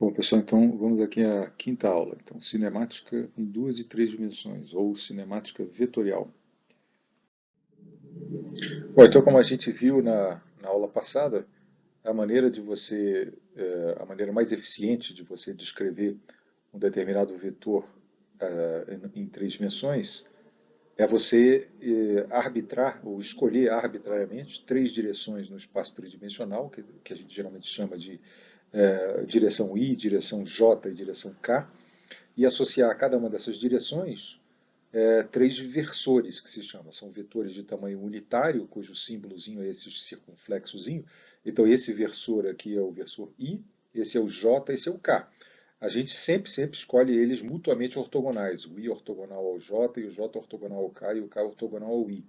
Bom, pessoal, então vamos aqui à quinta aula. Então, cinemática em duas e três dimensões, ou cinemática vetorial. Bom, então, como a gente viu na aula passada, a maneira de você, a maneira mais eficiente de você descrever um determinado vetor em três dimensões é você arbitrar ou escolher arbitrariamente três direções no espaço tridimensional, que a gente geralmente chama de direção I, direção J e direção K, e associar a cada uma dessas direções três versores, que se chamam. São vetores de tamanho unitário, cujo símbolozinho é esse circunflexozinho. Então, esse versor aqui é o versor I, esse é o J, esse é o K. A gente sempre escolhe eles mutuamente ortogonais. O I ortogonal ao J, e o J ortogonal ao K, e o K ortogonal ao I.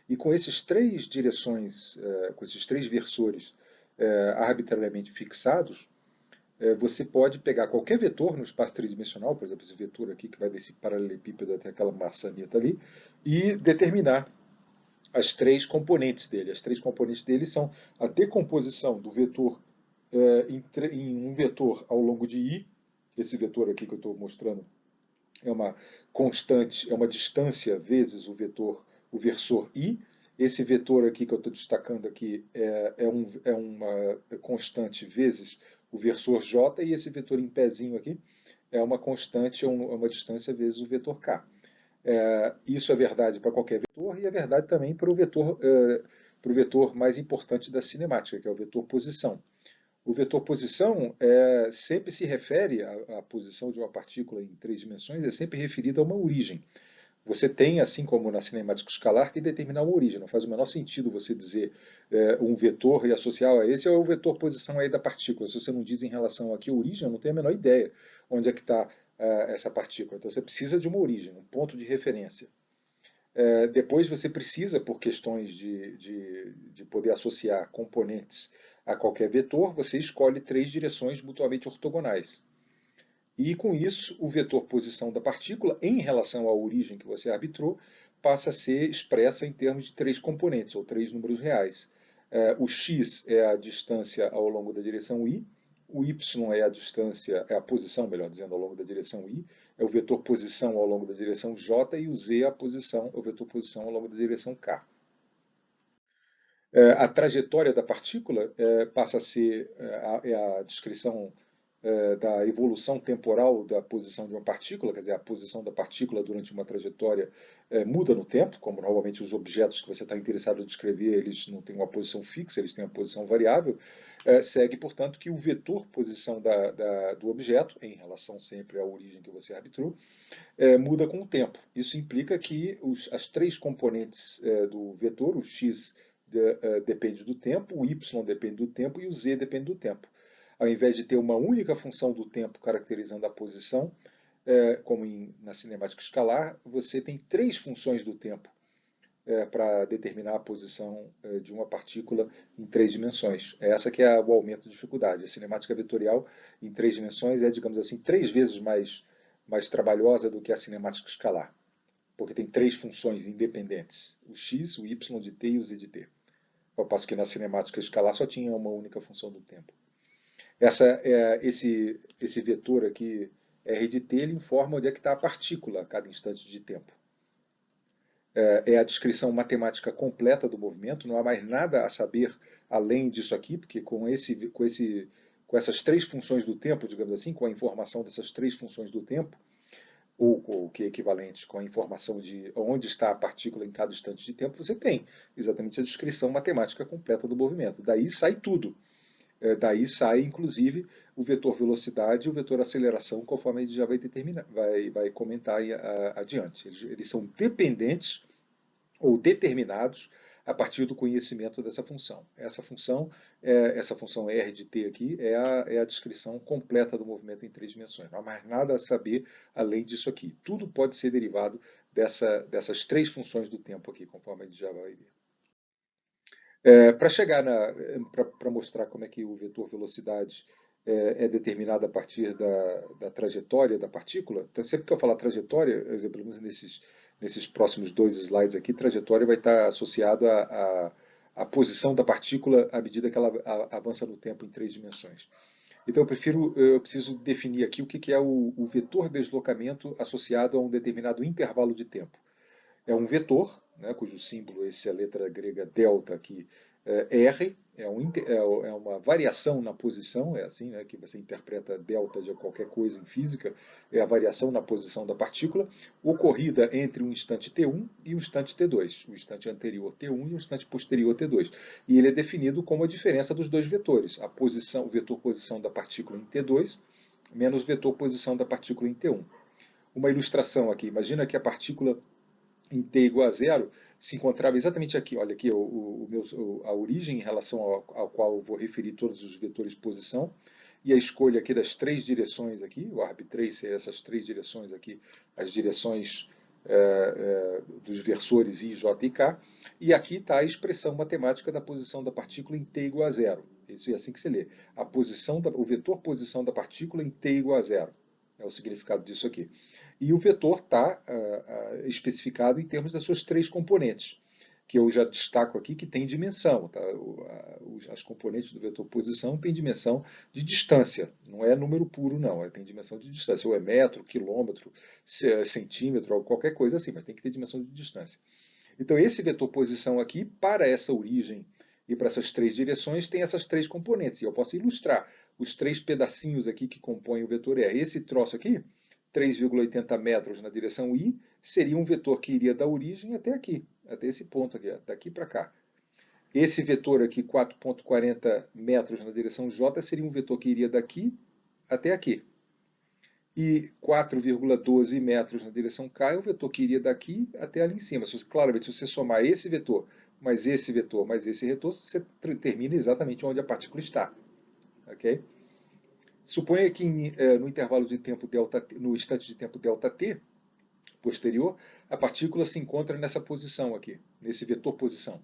E com esses três direções, com esses três versores arbitrariamente fixados, você pode pegar qualquer vetor no espaço tridimensional, por exemplo, esse vetor aqui que vai desse paralelepípedo até aquela maçaneta ali, e determinar as três componentes dele. As três componentes dele são a decomposição do vetor em um vetor ao longo de I. Esse vetor aqui que eu estou mostrando é uma constante, é uma distância vezes o versor I. Esse vetor aqui que eu estou destacando aqui é uma constante vezes o versor J, e esse vetor em pezinho aqui é uma constante, uma distância vezes o vetor K. Isso é verdade para qualquer vetor e é verdade também para o vetor mais importante da cinemática, que é o vetor posição. O vetor posição sempre se refere à posição de uma partícula em três dimensões, é sempre referido a uma origem. Você tem, assim como na cinemática escalar, que determinar uma origem. Não faz o menor sentido você dizer um vetor e associar a esse é o vetor posição aí da partícula. Se você não diz em relação a que origem, eu não tenho a menor ideia onde é que está essa partícula. Então você precisa de uma origem, um ponto de referência. Depois você precisa, por questões de poder associar componentes a qualquer vetor, você escolhe três direções mutuamente ortogonais. E com isso, o vetor posição da partícula, em relação à origem que você arbitrou, passa a ser expressa em termos de três componentes, ou três números reais. O x é a distância ao longo da direção i, o y é a distância, é a posição, melhor dizendo, ao longo da direção i, é o vetor posição ao longo da direção j, e o z é a posição, é o vetor posição ao longo da direção k. A trajetória da partícula passa a ser a descrição da evolução temporal da posição de uma partícula, quer dizer, a posição da partícula durante uma trajetória muda no tempo, como normalmente os objetos que você está interessado em descrever, eles não têm uma posição fixa, eles têm uma posição variável, segue, portanto, que o vetor posição do objeto, em relação sempre à origem que você arbitrou, muda com o tempo. Isso implica que as três componentes do vetor, o x depende do tempo, o y depende do tempo e o z depende do tempo. Ao invés de ter uma única função do tempo caracterizando a posição, como na cinemática escalar, você tem três funções do tempo para determinar a posição de uma partícula em três dimensões. Essa que é o aumento de dificuldade. A cinemática vetorial em três dimensões é, digamos assim, três vezes mais trabalhosa do que a cinemática escalar, porque tem três funções independentes, o x, o y de t e o z de t. Ao passo que na cinemática escalar só tinha uma única função do tempo. Esse vetor aqui, R de t, ele informa onde é que está a partícula a cada instante de tempo. É a descrição matemática completa do movimento, não há mais nada a saber além disso aqui, porque com essas três funções do tempo, digamos assim, com a informação dessas três funções do tempo, ou o que é equivalente com a informação de onde está a partícula em cada instante de tempo, você tem exatamente a descrição matemática completa do movimento. Daí sai tudo. Daí sai, inclusive, o vetor velocidade e o vetor aceleração, conforme a gente já vai determinar, vai comentar adiante. Eles são dependentes ou determinados a partir do conhecimento dessa função. Essa função R de t aqui, é a descrição completa do movimento em três dimensões. Não há mais nada a saber além disso aqui. Tudo pode ser derivado dessas três funções do tempo aqui, conforme a gente já vai ver. Para mostrar como é que o vetor velocidade é determinado a partir da trajetória da partícula, então sempre que eu falar trajetória, pelo menos nesses próximos dois slides aqui, trajetória vai estar associado à posição da partícula à medida que ela avança no tempo em três dimensões. Então eu preciso definir aqui o que é o vetor deslocamento associado a um determinado intervalo de tempo. É um vetor, né, cujo símbolo, esse é a letra grega delta aqui, R, é uma variação na posição, é assim, né, que você interpreta delta de qualquer coisa em física, é a variação na posição da partícula, ocorrida entre um instante t1 e um instante t2, o instante anterior t1 e o instante posterior t2. E ele é definido como a diferença dos dois vetores, o vetor posição da partícula em t2 menos o vetor posição da partícula em t1. Uma ilustração aqui, imagina que a partícula em t igual a zero se encontrava exatamente aqui. Olha aqui a origem em relação ao qual eu vou referir todos os vetores de posição. E a escolha aqui das três direções aqui, o arbitrace, essas três direções aqui, as direções dos versores I, J e K. E aqui está a expressão matemática da posição da partícula em t igual a zero. Isso é assim que se lê. O vetor posição da partícula em t igual a zero. É o significado disso aqui. E o vetor está especificado em termos das suas três componentes, que eu já destaco aqui que tem dimensão. Tá? As componentes do vetor posição têm dimensão de distância, não é número puro, não, tem dimensão de distância, ou é metro, quilômetro, centímetro, ou qualquer coisa assim, mas tem que ter dimensão de distância. Então, esse vetor posição aqui, para essa origem e para essas três direções, tem essas três componentes. E eu posso ilustrar os três pedacinhos aqui que compõem o vetor R. Esse troço aqui, 3,80 metros na direção I, seria um vetor que iria da origem até aqui, até esse ponto aqui, daqui para cá. Esse vetor aqui, 4,40 metros na direção J, seria um vetor que iria daqui até aqui. E 4,12 metros na direção K é o vetor que iria daqui até ali em cima. Claramente, se você somar esse vetor, mais esse vetor, mais esse vetor, você termina exatamente onde a partícula está. Okay? Suponha que no intervalo de tempo delta t, no instante de tempo delta t posterior, a partícula se encontra nessa posição aqui, nesse vetor posição.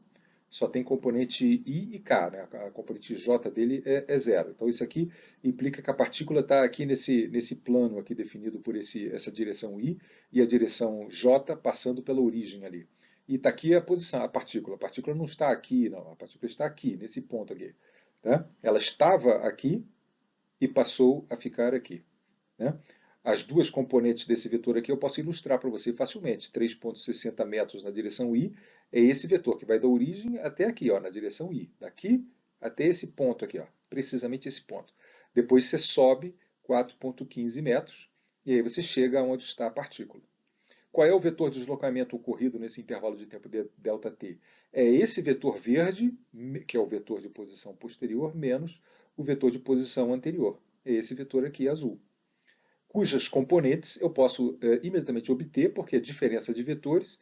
Só tem componente I e K, né? A componente J dele é zero. Então isso aqui implica que a partícula está aqui nesse plano aqui definido por essa direção I e a direção J passando pela origem ali. E está aqui a posição, a partícula. A partícula não está aqui, não. A partícula está aqui, nesse ponto aqui. Tá? Ela estava aqui e passou a ficar aqui. Né? As duas componentes desse vetor aqui eu posso ilustrar para você facilmente. 3,60 metros na direção I é esse vetor que vai da origem até aqui, ó, na direção I. Daqui até esse ponto aqui, ó, precisamente esse ponto. Depois você sobe 4,15 metros e aí você chega onde está a partícula. Qual é o vetor de deslocamento ocorrido nesse intervalo de tempo ΔT? É esse vetor verde, que é o vetor de posição posterior, menos o vetor de posição anterior. É esse vetor aqui azul. Cujas componentes eu posso imediatamente obter, porque a diferença de vetores,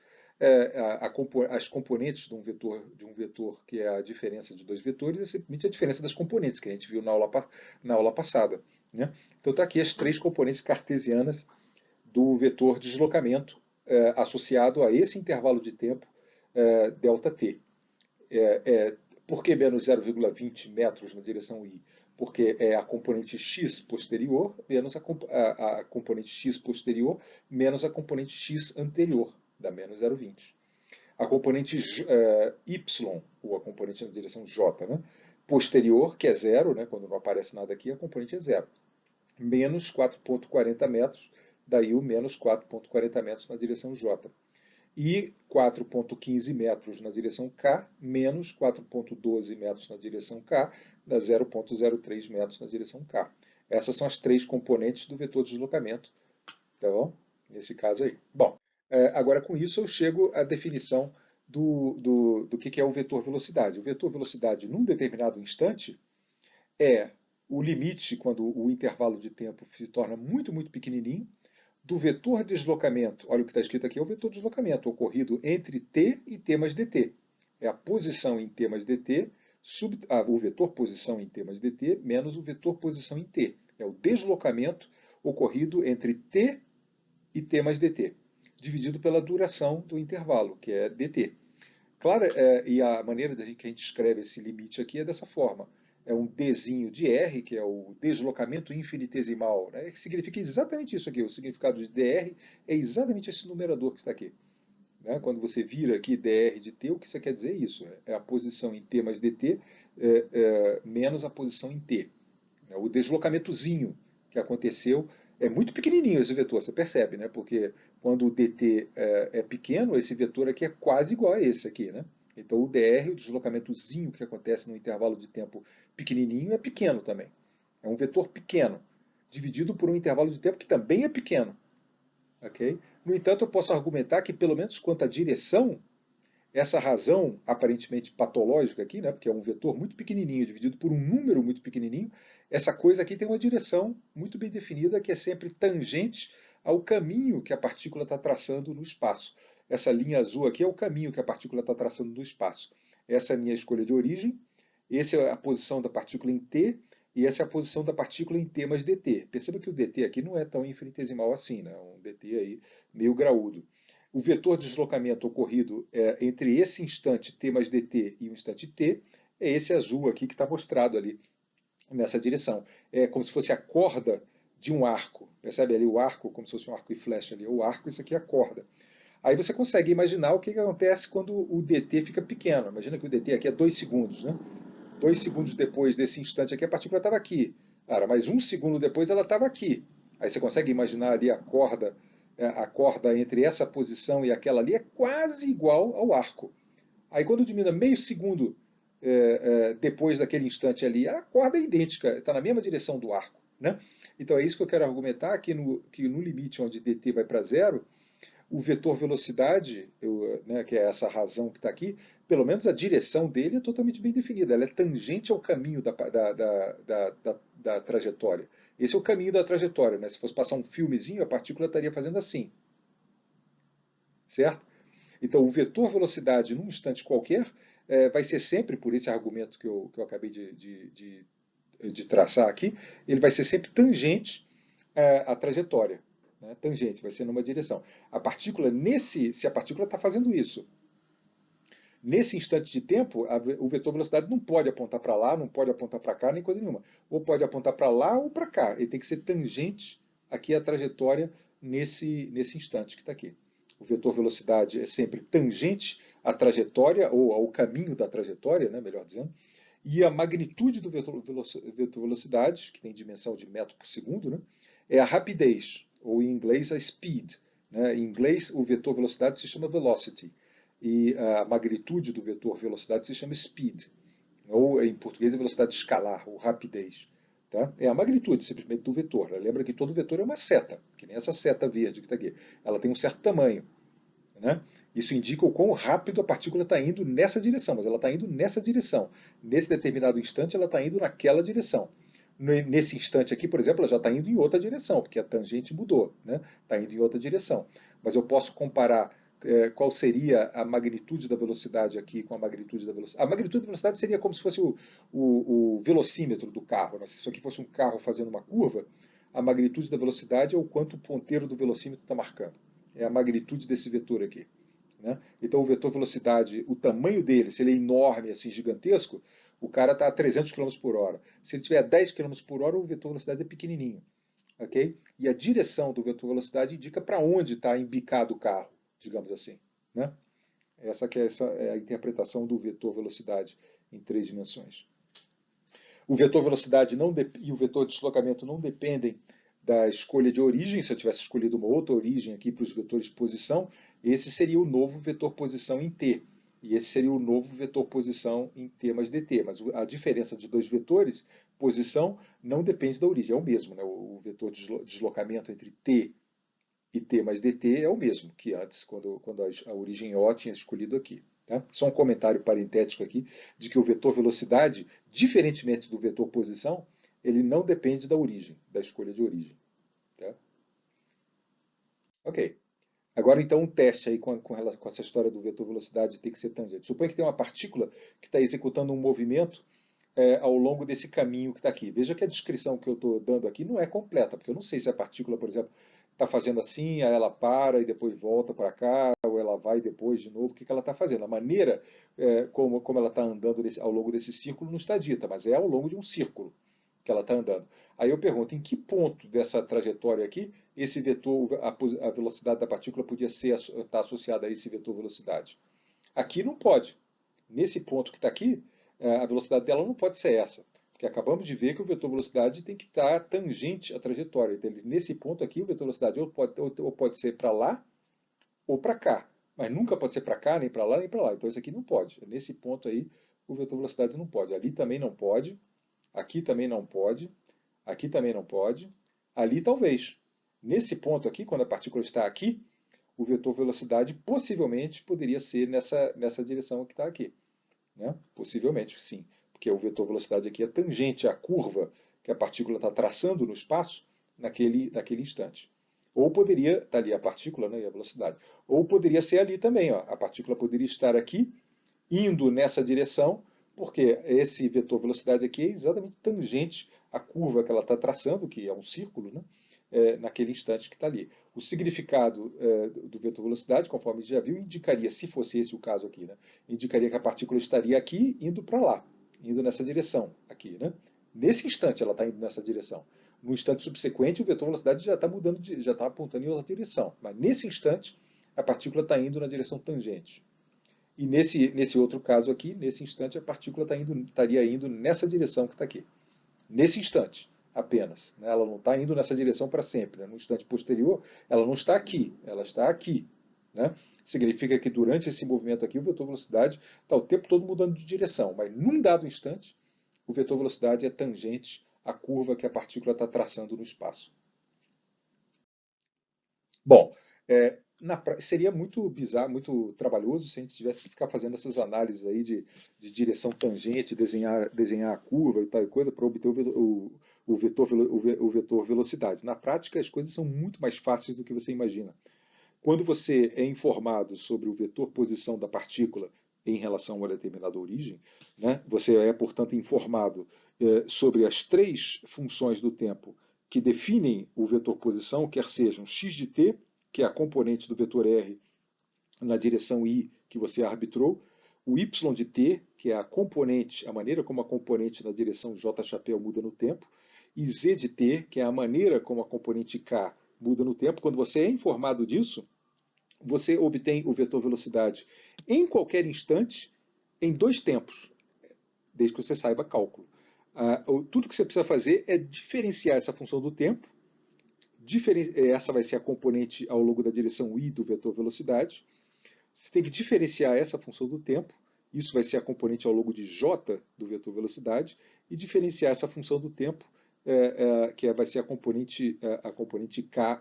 as componentes de um vetor que é a diferença de dois vetores, é simplesmente a diferença das componentes, que a gente viu na aula passada. Né? Então está aqui as três componentes cartesianas do vetor de deslocamento associado a esse intervalo de tempo ΔT. Por que menos 0,20 metros na direção I? Porque é a componente x posterior menos a componente x posterior menos a componente x anterior, dá menos 0,20. A componente y, ou a componente na direção j, né? Posterior, que é zero, né? Quando não aparece nada aqui, a componente é zero. Menos 4,40 metros, daí o menos 4,40 metros na direção j. E 4,15 metros na direção K, menos 4,12 metros na direção K, dá 0,03 metros na direção K. Essas são as três componentes do vetor de deslocamento, tá bom? Nesse caso aí. Bom, agora com isso eu chego à definição do que é o vetor velocidade. O vetor velocidade, num determinado instante, é o limite, quando o intervalo de tempo se torna muito, muito pequenininho, do vetor de deslocamento, olha o que está escrito aqui, é o vetor de deslocamento ocorrido entre t e t mais dt. É a posição em t mais dt, o vetor posição em t mais dt, menos o vetor posição em t. É o deslocamento ocorrido entre t e t mais dt, dividido pela duração do intervalo, que é dt. Claro, e a maneira que a gente escreve esse limite aqui é dessa forma. É um dzinho de r, que é o deslocamento infinitesimal, né? Que significa exatamente isso aqui. O significado de dr é exatamente esse numerador que está aqui. Né? Quando você vira aqui dr de t, o que você quer dizer é isso. É a posição em t mais dt menos a posição em t. né? O deslocamentozinho que aconteceu é muito pequenininho esse vetor, você percebe, né? Porque quando o dt é pequeno, esse vetor aqui é quase igual a esse aqui, né? Então o dr, o deslocamentozinho que acontece no intervalo de tempo pequenininho, é pequeno também. É um vetor pequeno, dividido por um intervalo de tempo que também é pequeno. Okay? No entanto, eu posso argumentar que, pelo menos quanto à direção, essa razão aparentemente patológica aqui, né, porque é um vetor muito pequenininho dividido por um número muito pequenininho, essa coisa aqui tem uma direção muito bem definida que é sempre tangente ao caminho que a partícula está traçando no espaço. Essa linha azul aqui é o caminho que a partícula está traçando no espaço. Essa é a minha escolha de origem, essa é a posição da partícula em t, e essa é a posição da partícula em t mais dt. Perceba que o dt aqui não é tão infinitesimal assim, né? É um dt aí meio graúdo. O vetor de deslocamento ocorrido entre esse instante t mais dt e o instante t é esse azul aqui que está mostrado ali nessa direção. É como se fosse a corda de um arco. Percebe ali o arco, como se fosse um arco e flecha ali. O arco, isso aqui é a corda. Aí você consegue imaginar o que acontece quando o dt fica pequeno. Imagina que o dt aqui é 2 segundos, né? 2 segundos depois desse instante aqui, a partícula estava aqui. Cara, mas 1 segundo depois ela estava aqui. Aí você consegue imaginar ali a corda entre essa posição e aquela ali é quase igual ao arco. Aí quando diminui meio segundo depois daquele instante ali, a corda é idêntica, está na mesma direção do arco. Né? Então é isso que eu quero argumentar, que no limite onde dt vai para zero, o vetor velocidade, que é essa razão que está aqui, pelo menos a direção dele é totalmente bem definida. Ela é tangente ao caminho da trajetória. Esse é o caminho da trajetória. Né? Se fosse passar um filmezinho, a partícula estaria fazendo assim. Certo? Então, o vetor velocidade num instante qualquer vai ser sempre, por esse argumento que eu acabei de traçar aqui, ele vai ser sempre tangente à trajetória. Né? Tangente, vai ser numa direção. A partícula, se a partícula está fazendo isso, nesse instante de tempo, o vetor velocidade não pode apontar para lá, não pode apontar para cá, nem coisa nenhuma. Ou pode apontar para lá ou para cá. Ele tem que ser tangente aqui à trajetória nesse instante que está aqui. O vetor velocidade é sempre tangente à trajetória, ou ao caminho da trajetória, né, melhor dizendo. E a magnitude do vetor velocidade, que tem dimensão de metro por segundo, né, é a rapidez, ou em inglês a speed. Né? Em inglês, o vetor velocidade se chama velocity. E a magnitude do vetor velocidade se chama speed. Ou em português, a velocidade escalar, ou rapidez. Tá? É a magnitude simplesmente do vetor. Lembra que todo vetor é uma seta, que nem essa seta verde que está aqui. Ela tem um certo tamanho. Né? Isso indica o quão rápido a partícula está indo nessa direção, mas ela está indo nessa direção. Nesse determinado instante, ela está indo naquela direção. Nesse instante aqui, por exemplo, ela já está indo em outra direção, porque a tangente mudou, né? Está indo em outra direção. Mas eu posso comparar qual seria a magnitude da velocidade aqui com a magnitude da velocidade. A magnitude da velocidade seria como se fosse o velocímetro do carro. Né? Se isso aqui fosse um carro fazendo uma curva, a magnitude da velocidade é o quanto o ponteiro do velocímetro está marcando. É a magnitude desse vetor aqui. Né? Então o vetor velocidade, o tamanho dele, se ele é enorme, assim, gigantesco, o cara está a 300 km por hora. Se ele tiver a 10 km por hora, o vetor velocidade é pequenininho. Okay? E a direção do vetor velocidade indica para onde está embicado o carro, digamos assim. Né? Essa é a interpretação do vetor velocidade em 3 dimensões. O vetor velocidade e o vetor deslocamento não dependem da escolha de origem. Se eu tivesse escolhido uma outra origem aqui para os vetores de posição, esse seria o novo vetor posição em t. E esse seria o novo vetor posição em t mais dt. Mas a diferença de dois vetores, posição, não depende da origem. É o mesmo. Né? O vetor de deslocamento entre t e t mais dt é o mesmo que antes, quando a origem O tinha escolhido aqui. Tá? Só um comentário parentético aqui, de que o vetor velocidade, diferentemente do vetor posição, ele não depende da origem, da escolha de origem. Tá? Ok. Agora, então, um teste aí com essa história do vetor velocidade tem que ser tangente. Suponha que tem uma partícula que está executando um movimento ao longo desse caminho que está aqui. Veja que a descrição que eu estou dando aqui não é completa, porque eu não sei se a partícula, por exemplo, está fazendo assim, aí ela para e depois volta para cá, ou ela vai depois de novo, o que ela está fazendo. A maneira como ela está andando ao longo desse círculo não está dita, mas é ao longo de um círculo que ela está andando. Aí eu pergunto, em que ponto dessa trajetória aqui, esse vetor, a velocidade da partícula podia estar associada a esse vetor velocidade? Aqui não pode. Nesse ponto que está aqui, a velocidade dela não pode ser essa. Porque acabamos de ver que o vetor velocidade tem que estar tangente à trajetória. Então, nesse ponto aqui, o vetor velocidade ou pode ser para lá ou para cá. Mas nunca pode ser para cá, nem para lá, nem para lá. Então, isso aqui não pode. Nesse ponto aí, o vetor velocidade não pode. Ali também não pode. Aqui também não pode. Aqui também não pode. Ali talvez. Nesse ponto aqui, quando a partícula está aqui, o vetor velocidade possivelmente poderia ser nessa direção que está aqui. Né? Possivelmente, sim. Porque o vetor velocidade aqui é tangente à curva que a partícula está traçando no espaço naquele instante. Ou poderia, está ali a partícula, né, e a velocidade. Ou poderia ser ali também, ó, a partícula poderia estar aqui, indo nessa direção, porque esse vetor velocidade aqui é exatamente tangente à curva que ela está traçando, que é um círculo, né, naquele instante que está ali. O significado do vetor velocidade, conforme a gente já viu, indicaria, se fosse esse o caso aqui, né, indicaria que a partícula estaria aqui, indo para lá, indo nessa direção aqui. Né? Nesse instante ela está indo nessa direção. No instante subsequente, o vetor velocidade já está mudando, já está apontando em outra direção. Mas nesse instante, a partícula está indo na direção tangente. E nesse outro caso aqui, nesse instante, a partícula estaria indo nessa direção que está aqui. Nesse instante, apenas. Né? Ela não está indo nessa direção para sempre. Né? No instante posterior, ela não está aqui, ela está aqui. Né? Significa que durante esse movimento aqui, o vetor velocidade está o tempo todo mudando de direção. Mas num dado instante, o vetor velocidade é tangente à curva que a partícula está traçando no espaço. Bom, seria muito bizarro, muito trabalhoso se a gente tivesse que ficar fazendo essas análises aí de direção tangente, desenhar a curva e tal coisa para obter o vetor velocidade. Na prática, as coisas são muito mais fáceis do que você imagina. Quando você é informado sobre o vetor posição da partícula em relação a uma determinada origem, né, você é, portanto, informado sobre as três funções do tempo que definem o vetor posição, quer sejam x de t, que é a componente do vetor r na direção i que você arbitrou, o y de t, que é a componente, a maneira como a componente na direção j chapéu muda no tempo, e z de t, que é a maneira como a componente k muda no tempo. Quando você é informado disso, você obtém o vetor velocidade em qualquer instante, em dois tempos, desde que você saiba cálculo. Tudo que você precisa fazer é diferenciar essa função do tempo. Essa vai ser a componente ao longo da direção i do vetor velocidade. Você tem que diferenciar essa função do tempo. Isso vai ser a componente ao longo de j do vetor velocidade. E diferenciar essa função do tempo, que vai ser a componente k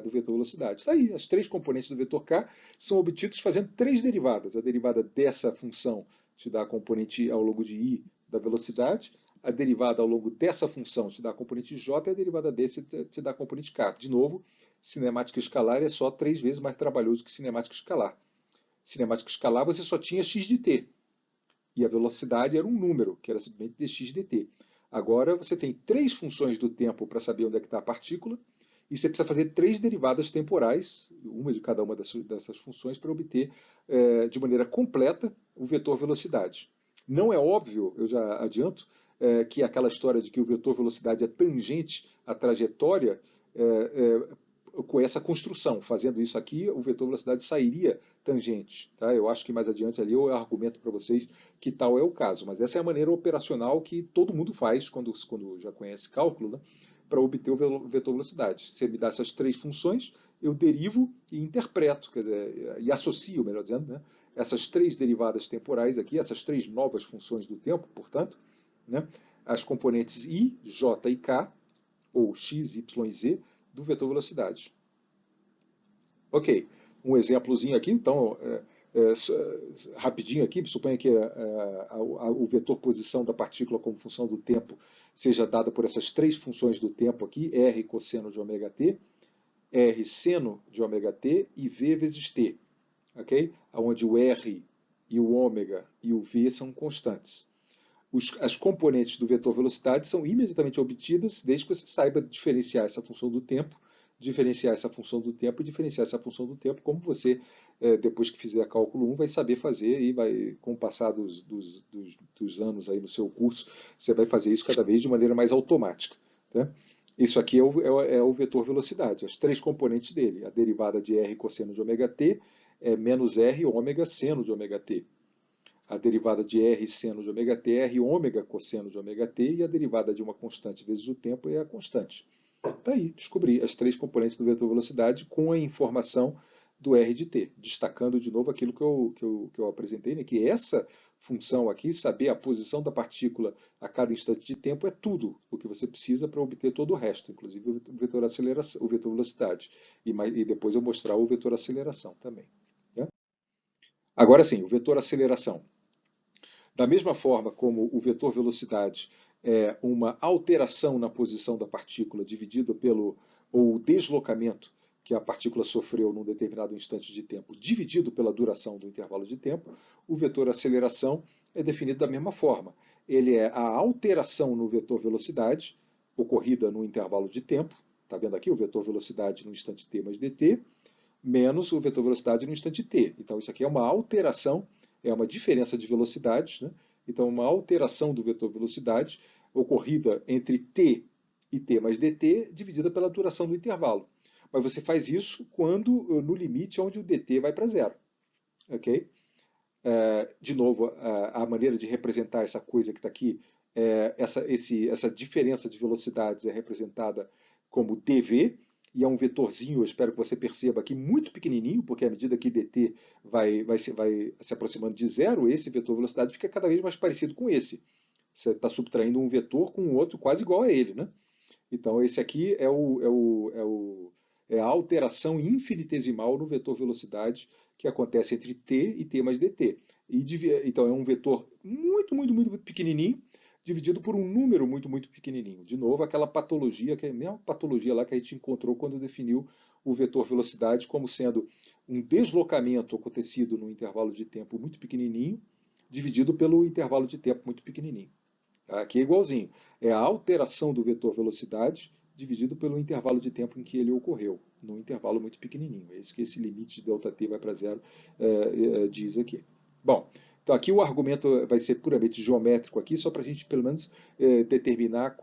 do vetor velocidade. Está aí, as três componentes do vetor k são obtidos fazendo três derivadas. A derivada dessa função te dá a componente ao longo de i da velocidade, a derivada ao longo dessa função te dá a componente j e a derivada desse te dá a componente k. De novo, cinemática escalar é só 3 vezes mais trabalhoso que cinemática escalar. Cinemática escalar você só tinha x de t, e a velocidade era um número, que era simplesmente dx dt. Agora você tem três funções do tempo para saber onde é que está a partícula, e você precisa fazer três derivadas temporais, uma de cada uma dessas funções, para obter de maneira completa o vetor velocidade. Não é óbvio, eu já adianto, que aquela história de que o vetor velocidade é tangente à trajetória com essa construção. Fazendo isso aqui, o vetor velocidade sairia tangente. Tá? Eu acho que mais adiante ali eu argumento para vocês que tal é o caso. Mas essa é a maneira operacional que todo mundo faz quando já conhece cálculo, né? Para obter o vetor velocidade. Você me dá essas três funções, eu derivo e interpreto, quer dizer, e associo, melhor dizendo, né? Essas três derivadas temporais aqui, essas três novas funções do tempo, portanto, né? As componentes i, j e k, ou x, y e z, do vetor velocidade. Ok, um exemplozinho aqui, então, rapidinho aqui, suponha que o vetor posição da partícula como função do tempo seja dada por essas três funções do tempo aqui, r cosseno de ômega t, r seno de ômega t e v vezes t, ok? Onde o r e o ômega e o v são constantes. As componentes do vetor velocidade são imediatamente obtidas desde que você saiba diferenciar essa função do tempo, diferenciar essa função do tempo e diferenciar essa função do tempo, como você, depois que fizer cálculo 1, vai saber fazer e vai, com o passar dos anos aí no seu curso, você vai fazer isso cada vez de maneira mais automática. Né? Isso aqui é o vetor velocidade, as três componentes dele. A derivada de r cosseno de ômega t é menos r ômega seno de ômega t. a derivada de r seno de ômega t, r ômega cosseno de ômega t, e a derivada de uma constante vezes o tempo é a constante. Está aí, descobri as três componentes do vetor velocidade com a informação do r de t, destacando de novo aquilo que eu apresentei, né, que essa função aqui, saber a posição da partícula a cada instante de tempo, é tudo o que você precisa para obter todo o resto, inclusive o vetor aceleração, o vetor velocidade. E depois eu mostrar o vetor aceleração também. Né? Agora sim, o vetor aceleração. Da mesma forma como o vetor velocidade é uma alteração na posição da partícula dividida pelo ou deslocamento que a partícula sofreu num determinado instante de tempo, dividido pela duração do intervalo de tempo, o vetor aceleração é definido da mesma forma. Ele é a alteração no vetor velocidade ocorrida no intervalo de tempo, está vendo aqui o vetor velocidade no instante t mais dt, menos o vetor velocidade no instante t. Então isso aqui é uma alteração, é uma diferença de velocidades, né? Então uma alteração do vetor velocidade ocorrida entre t e t mais dt dividida pela duração do intervalo. Mas você faz isso quando no limite onde o dt vai para zero. Ok? De novo, a maneira de representar essa coisa que está aqui, essa diferença de velocidades é representada como dv, e é um vetorzinho, eu espero que você perceba aqui, muito pequenininho, porque à medida que dt vai se aproximando de zero, esse vetor velocidade fica cada vez mais parecido com esse. Você está subtraindo um vetor com um outro quase igual a ele, né? Então, esse aqui é a alteração infinitesimal no vetor velocidade que acontece entre t e t mais dt. Então, é um vetor muito, muito, muito pequenininho, dividido por um número muito, muito pequenininho. De novo, aquela patologia, que é a mesma patologia lá que a gente encontrou quando definiu o vetor velocidade como sendo um deslocamento acontecido num intervalo de tempo muito pequenininho, dividido pelo intervalo de tempo muito pequenininho. Aqui é igualzinho. É a alteração do vetor velocidade dividido pelo intervalo de tempo em que ele ocorreu, num intervalo muito pequenininho. É isso que esse limite de ΔT vai para zero diz aqui. Bom, então aqui o argumento vai ser puramente geométrico aqui, só para a gente pelo menos determinar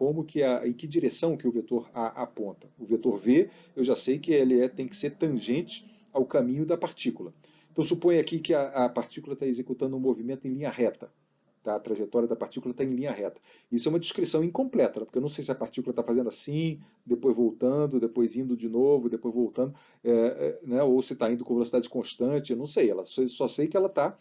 em que direção que o vetor A aponta. O vetor V, eu já sei que ele tem que ser tangente ao caminho da partícula. Então suponha aqui que a partícula está executando um movimento em linha reta. Tá? A trajetória da partícula está em linha reta. Isso é uma descrição incompleta, porque eu não sei se a partícula está fazendo assim, depois voltando, depois indo de novo, depois voltando, né? Ou se está indo com velocidade constante, eu não sei. Só sei que ela está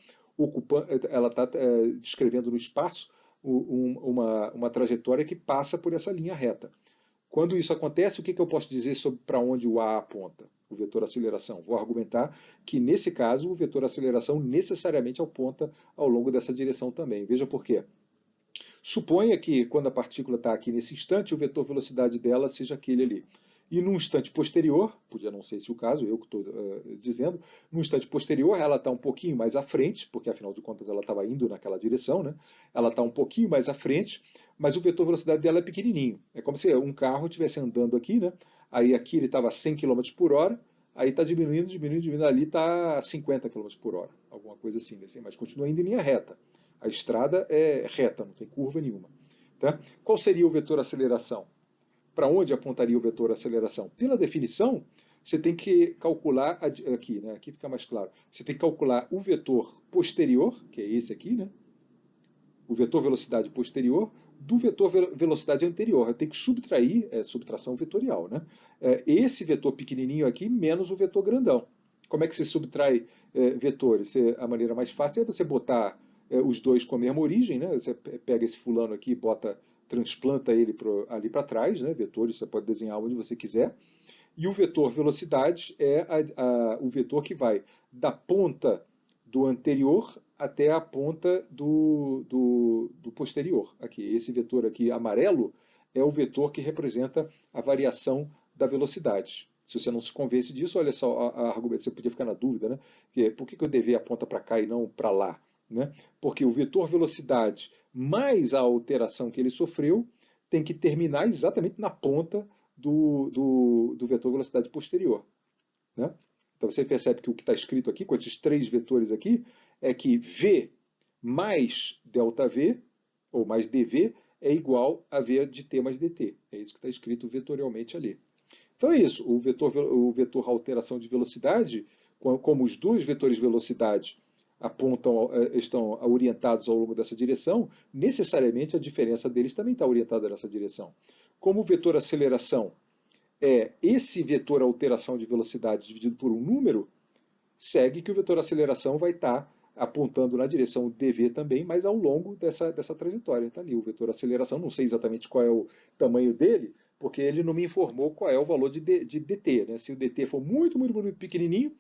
descrevendo no espaço uma trajetória que passa por essa linha reta. Quando isso acontece, o que eu posso dizer sobre para onde o A aponta? O vetor aceleração. Vou argumentar que, nesse caso, o vetor aceleração necessariamente aponta ao longo dessa direção também. Veja por quê. Suponha que, quando a partícula está aqui nesse instante, o vetor velocidade dela seja aquele ali. E num instante posterior, podia não ser esse o caso, eu que estou dizendo, num instante posterior ela está um pouquinho mais à frente, porque afinal de contas ela estava indo naquela direção, né? Ela está um pouquinho mais à frente, mas o vetor velocidade dela é pequenininho. É como se um carro estivesse andando aqui, né? Aí aqui ele estava a 100 km por hora, aí está diminuindo, ali está a 50 km por hora, alguma coisa assim, mas continua indo em linha reta. A estrada é reta, não tem curva nenhuma. Tá? Qual seria o vetor aceleração? Para onde apontaria o vetor aceleração? Pela definição, você tem que calcular aqui, né? Aqui fica mais claro. Você tem que calcular o vetor posterior, que é esse aqui, né? O vetor velocidade posterior do vetor velocidade anterior. Eu tenho que subtrair, subtração vetorial, né? Esse vetor pequenininho aqui menos o vetor grandão. Como é que você subtrai vetores? A maneira mais fácil é você botar os dois com a mesma origem, né? Você pega esse fulano aqui e transplanta ele ali para trás, né? Vetores, você pode desenhar onde você quiser. E o vetor velocidade é o vetor que vai da ponta do anterior até a ponta do posterior. Aqui, esse vetor aqui amarelo é o vetor que representa a variação da velocidade. Se você não se convence disso, olha só, você podia ficar na dúvida, né? Por que eu devia apontar para cá e não para lá? Né? Porque o vetor velocidade mais a alteração que ele sofreu tem que terminar exatamente na ponta do vetor velocidade posterior. Né? Então você percebe que o que está escrito aqui, com esses três vetores aqui, é que V mais ΔV, ou mais dV, é igual a V de t mais dt. É isso que está escrito vetorialmente ali. Então é isso, o vetor alteração de velocidade, como os dois vetores velocidade estão orientados ao longo dessa direção, necessariamente a diferença deles também está orientada nessa direção. Como o vetor aceleração é esse vetor alteração de velocidade dividido por um número, segue que o vetor aceleração vai estar apontando na direção dv também, mas ao longo dessa trajetória. Está ali o vetor aceleração, não sei exatamente qual é o tamanho dele, porque ele não me informou qual é o valor de dt. Né? Se o dt for muito, muito, muito pequenininho,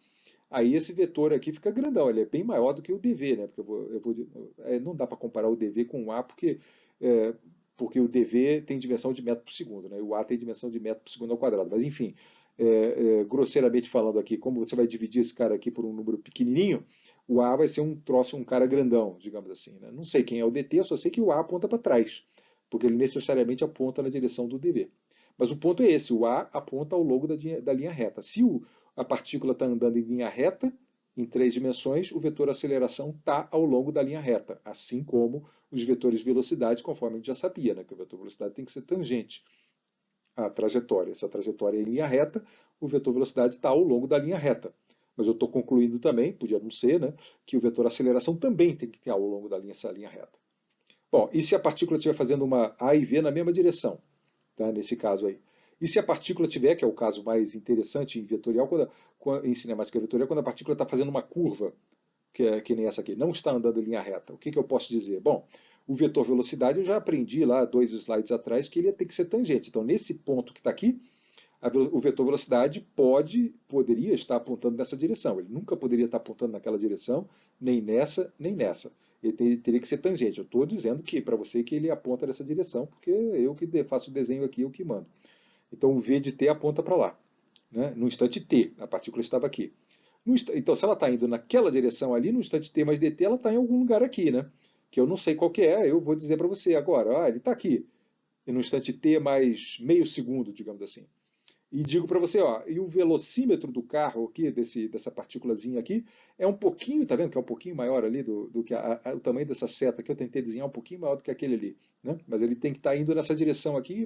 aí esse vetor aqui fica grandão, ele é bem maior do que o dv, né? Porque não dá para comparar o dv com o a, porque o dv tem dimensão de metro por segundo, né? O a tem dimensão de metro por segundo ao quadrado. Mas enfim, grosseiramente falando aqui, como você vai dividir esse cara aqui por um número pequenininho, o a vai ser um cara grandão, digamos assim. Né? Não sei quem é o dt, eu só sei que o a aponta para trás, porque ele necessariamente aponta na direção do dv. Mas o ponto é esse, o a aponta ao longo da linha reta. Se a partícula está andando em linha reta, em 3 dimensões, o vetor aceleração está ao longo da linha reta, assim como os vetores de velocidade, conforme a gente já sabia, né, que o vetor de velocidade tem que ser tangente à trajetória. Se a trajetória é em linha reta, o vetor velocidade está ao longo da linha reta. Mas eu estou concluindo também, podia não ser, né, que o vetor aceleração também tem que ter ao longo dessa linha reta. Bom, e se a partícula estiver fazendo uma A e V na mesma direção? Tá, nesse caso aí. E se a partícula tiver, que é o caso mais interessante em vetorial, em cinemática vetorial, quando a partícula está fazendo uma curva, que nem essa aqui, não está andando em linha reta, o que eu posso dizer? Bom, o vetor velocidade eu já aprendi lá 2 slides atrás que ele ia ter que ser tangente. Então, nesse ponto que está aqui, o vetor velocidade poderia estar apontando nessa direção. Ele nunca poderia estar apontando naquela direção, nem nessa, nem nessa. Ele teria que ser tangente. Eu estou dizendo que para você que ele aponta nessa direção, porque eu que faço o desenho aqui, eu que mando. Então o v de t aponta para lá. Né? No instante t, a partícula estava aqui. Então, se ela está indo naquela direção ali, no instante t mais dt, ela está em algum lugar aqui, né? Que eu não sei qual que é, eu vou dizer para você agora. Ele está aqui. E no instante t mais meio segundo, digamos assim. E digo para você, ó, e o velocímetro do carro aqui, dessa partículazinha aqui, é um pouquinho, tá vendo que é um pouquinho maior ali do que o tamanho dessa seta que eu tentei desenhar, um pouquinho maior do que aquele ali. Né? Mas ele tem que estar indo nessa direção aqui,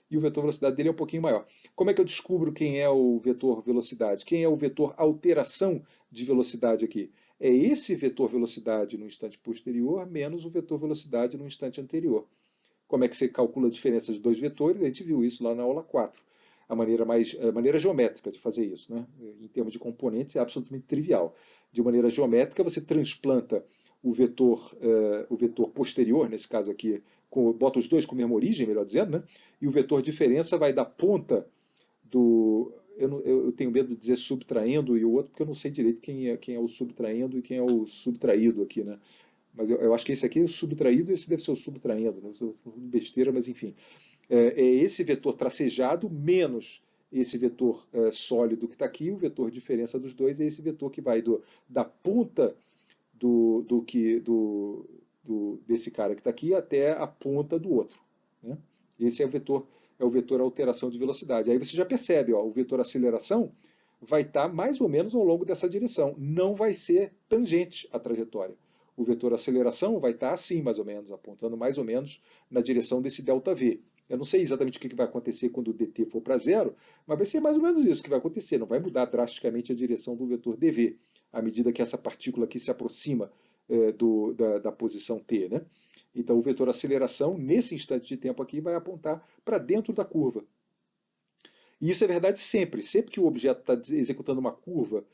e o vetor velocidade dele é um pouquinho maior. Como é que eu descubro quem é o vetor velocidade? Quem é o vetor alteração de velocidade aqui? É esse vetor velocidade no instante posterior menos o vetor velocidade no instante anterior. Como é que você calcula a diferença de dois vetores? A gente viu isso lá na aula 4. A maneira geométrica de fazer isso, né? Em termos de componentes, é absolutamente trivial. De maneira geométrica, você transplanta o vetor posterior, nesse caso aqui, bota os dois com a mesma origem, melhor dizendo, né? E o vetor diferença vai da ponta do... Eu tenho medo de dizer subtraindo e o outro, porque eu não sei direito quem é o subtraindo e quem é o subtraído aqui, né? Mas eu acho que esse aqui é o subtraído e esse deve ser o subtraindo, né? Besteira, mas enfim. É esse vetor tracejado menos esse vetor sólido que está aqui, o vetor diferença dos dois é esse vetor que vai da ponta desse cara que está aqui até a ponta do outro. Né? Esse é o vetor alteração de velocidade. Aí você já percebe, ó, o vetor aceleração vai estar mais ou menos ao longo dessa direção, não vai ser tangente à trajetória. O vetor aceleração vai estar assim, mais ou menos, apontando mais ou menos na direção desse ΔV. Eu não sei exatamente o que vai acontecer quando o dt for para zero, mas vai ser mais ou menos isso que vai acontecer. Não vai mudar drasticamente a direção do vetor dv, à medida que essa partícula aqui se aproxima da posição t. Né? Então o vetor aceleração, nesse instante de tempo aqui, vai apontar para dentro da curva. E isso é verdade sempre. Sempre que o objeto está executando uma curva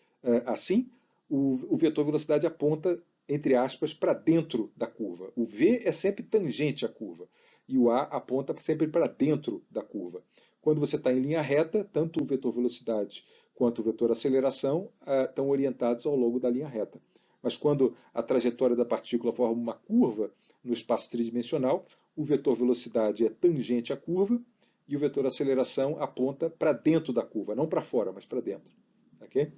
assim, o vetor velocidade aponta, entre aspas, para dentro da curva. O v é sempre tangente à curva. E o a aponta sempre para dentro da curva. Quando você está em linha reta, tanto o vetor velocidade quanto o vetor aceleração estão orientados ao longo da linha reta. Mas quando a trajetória da partícula forma uma curva no espaço tridimensional, o vetor velocidade é tangente à curva e o vetor aceleração aponta para dentro da curva, não para fora, mas para dentro. Okay?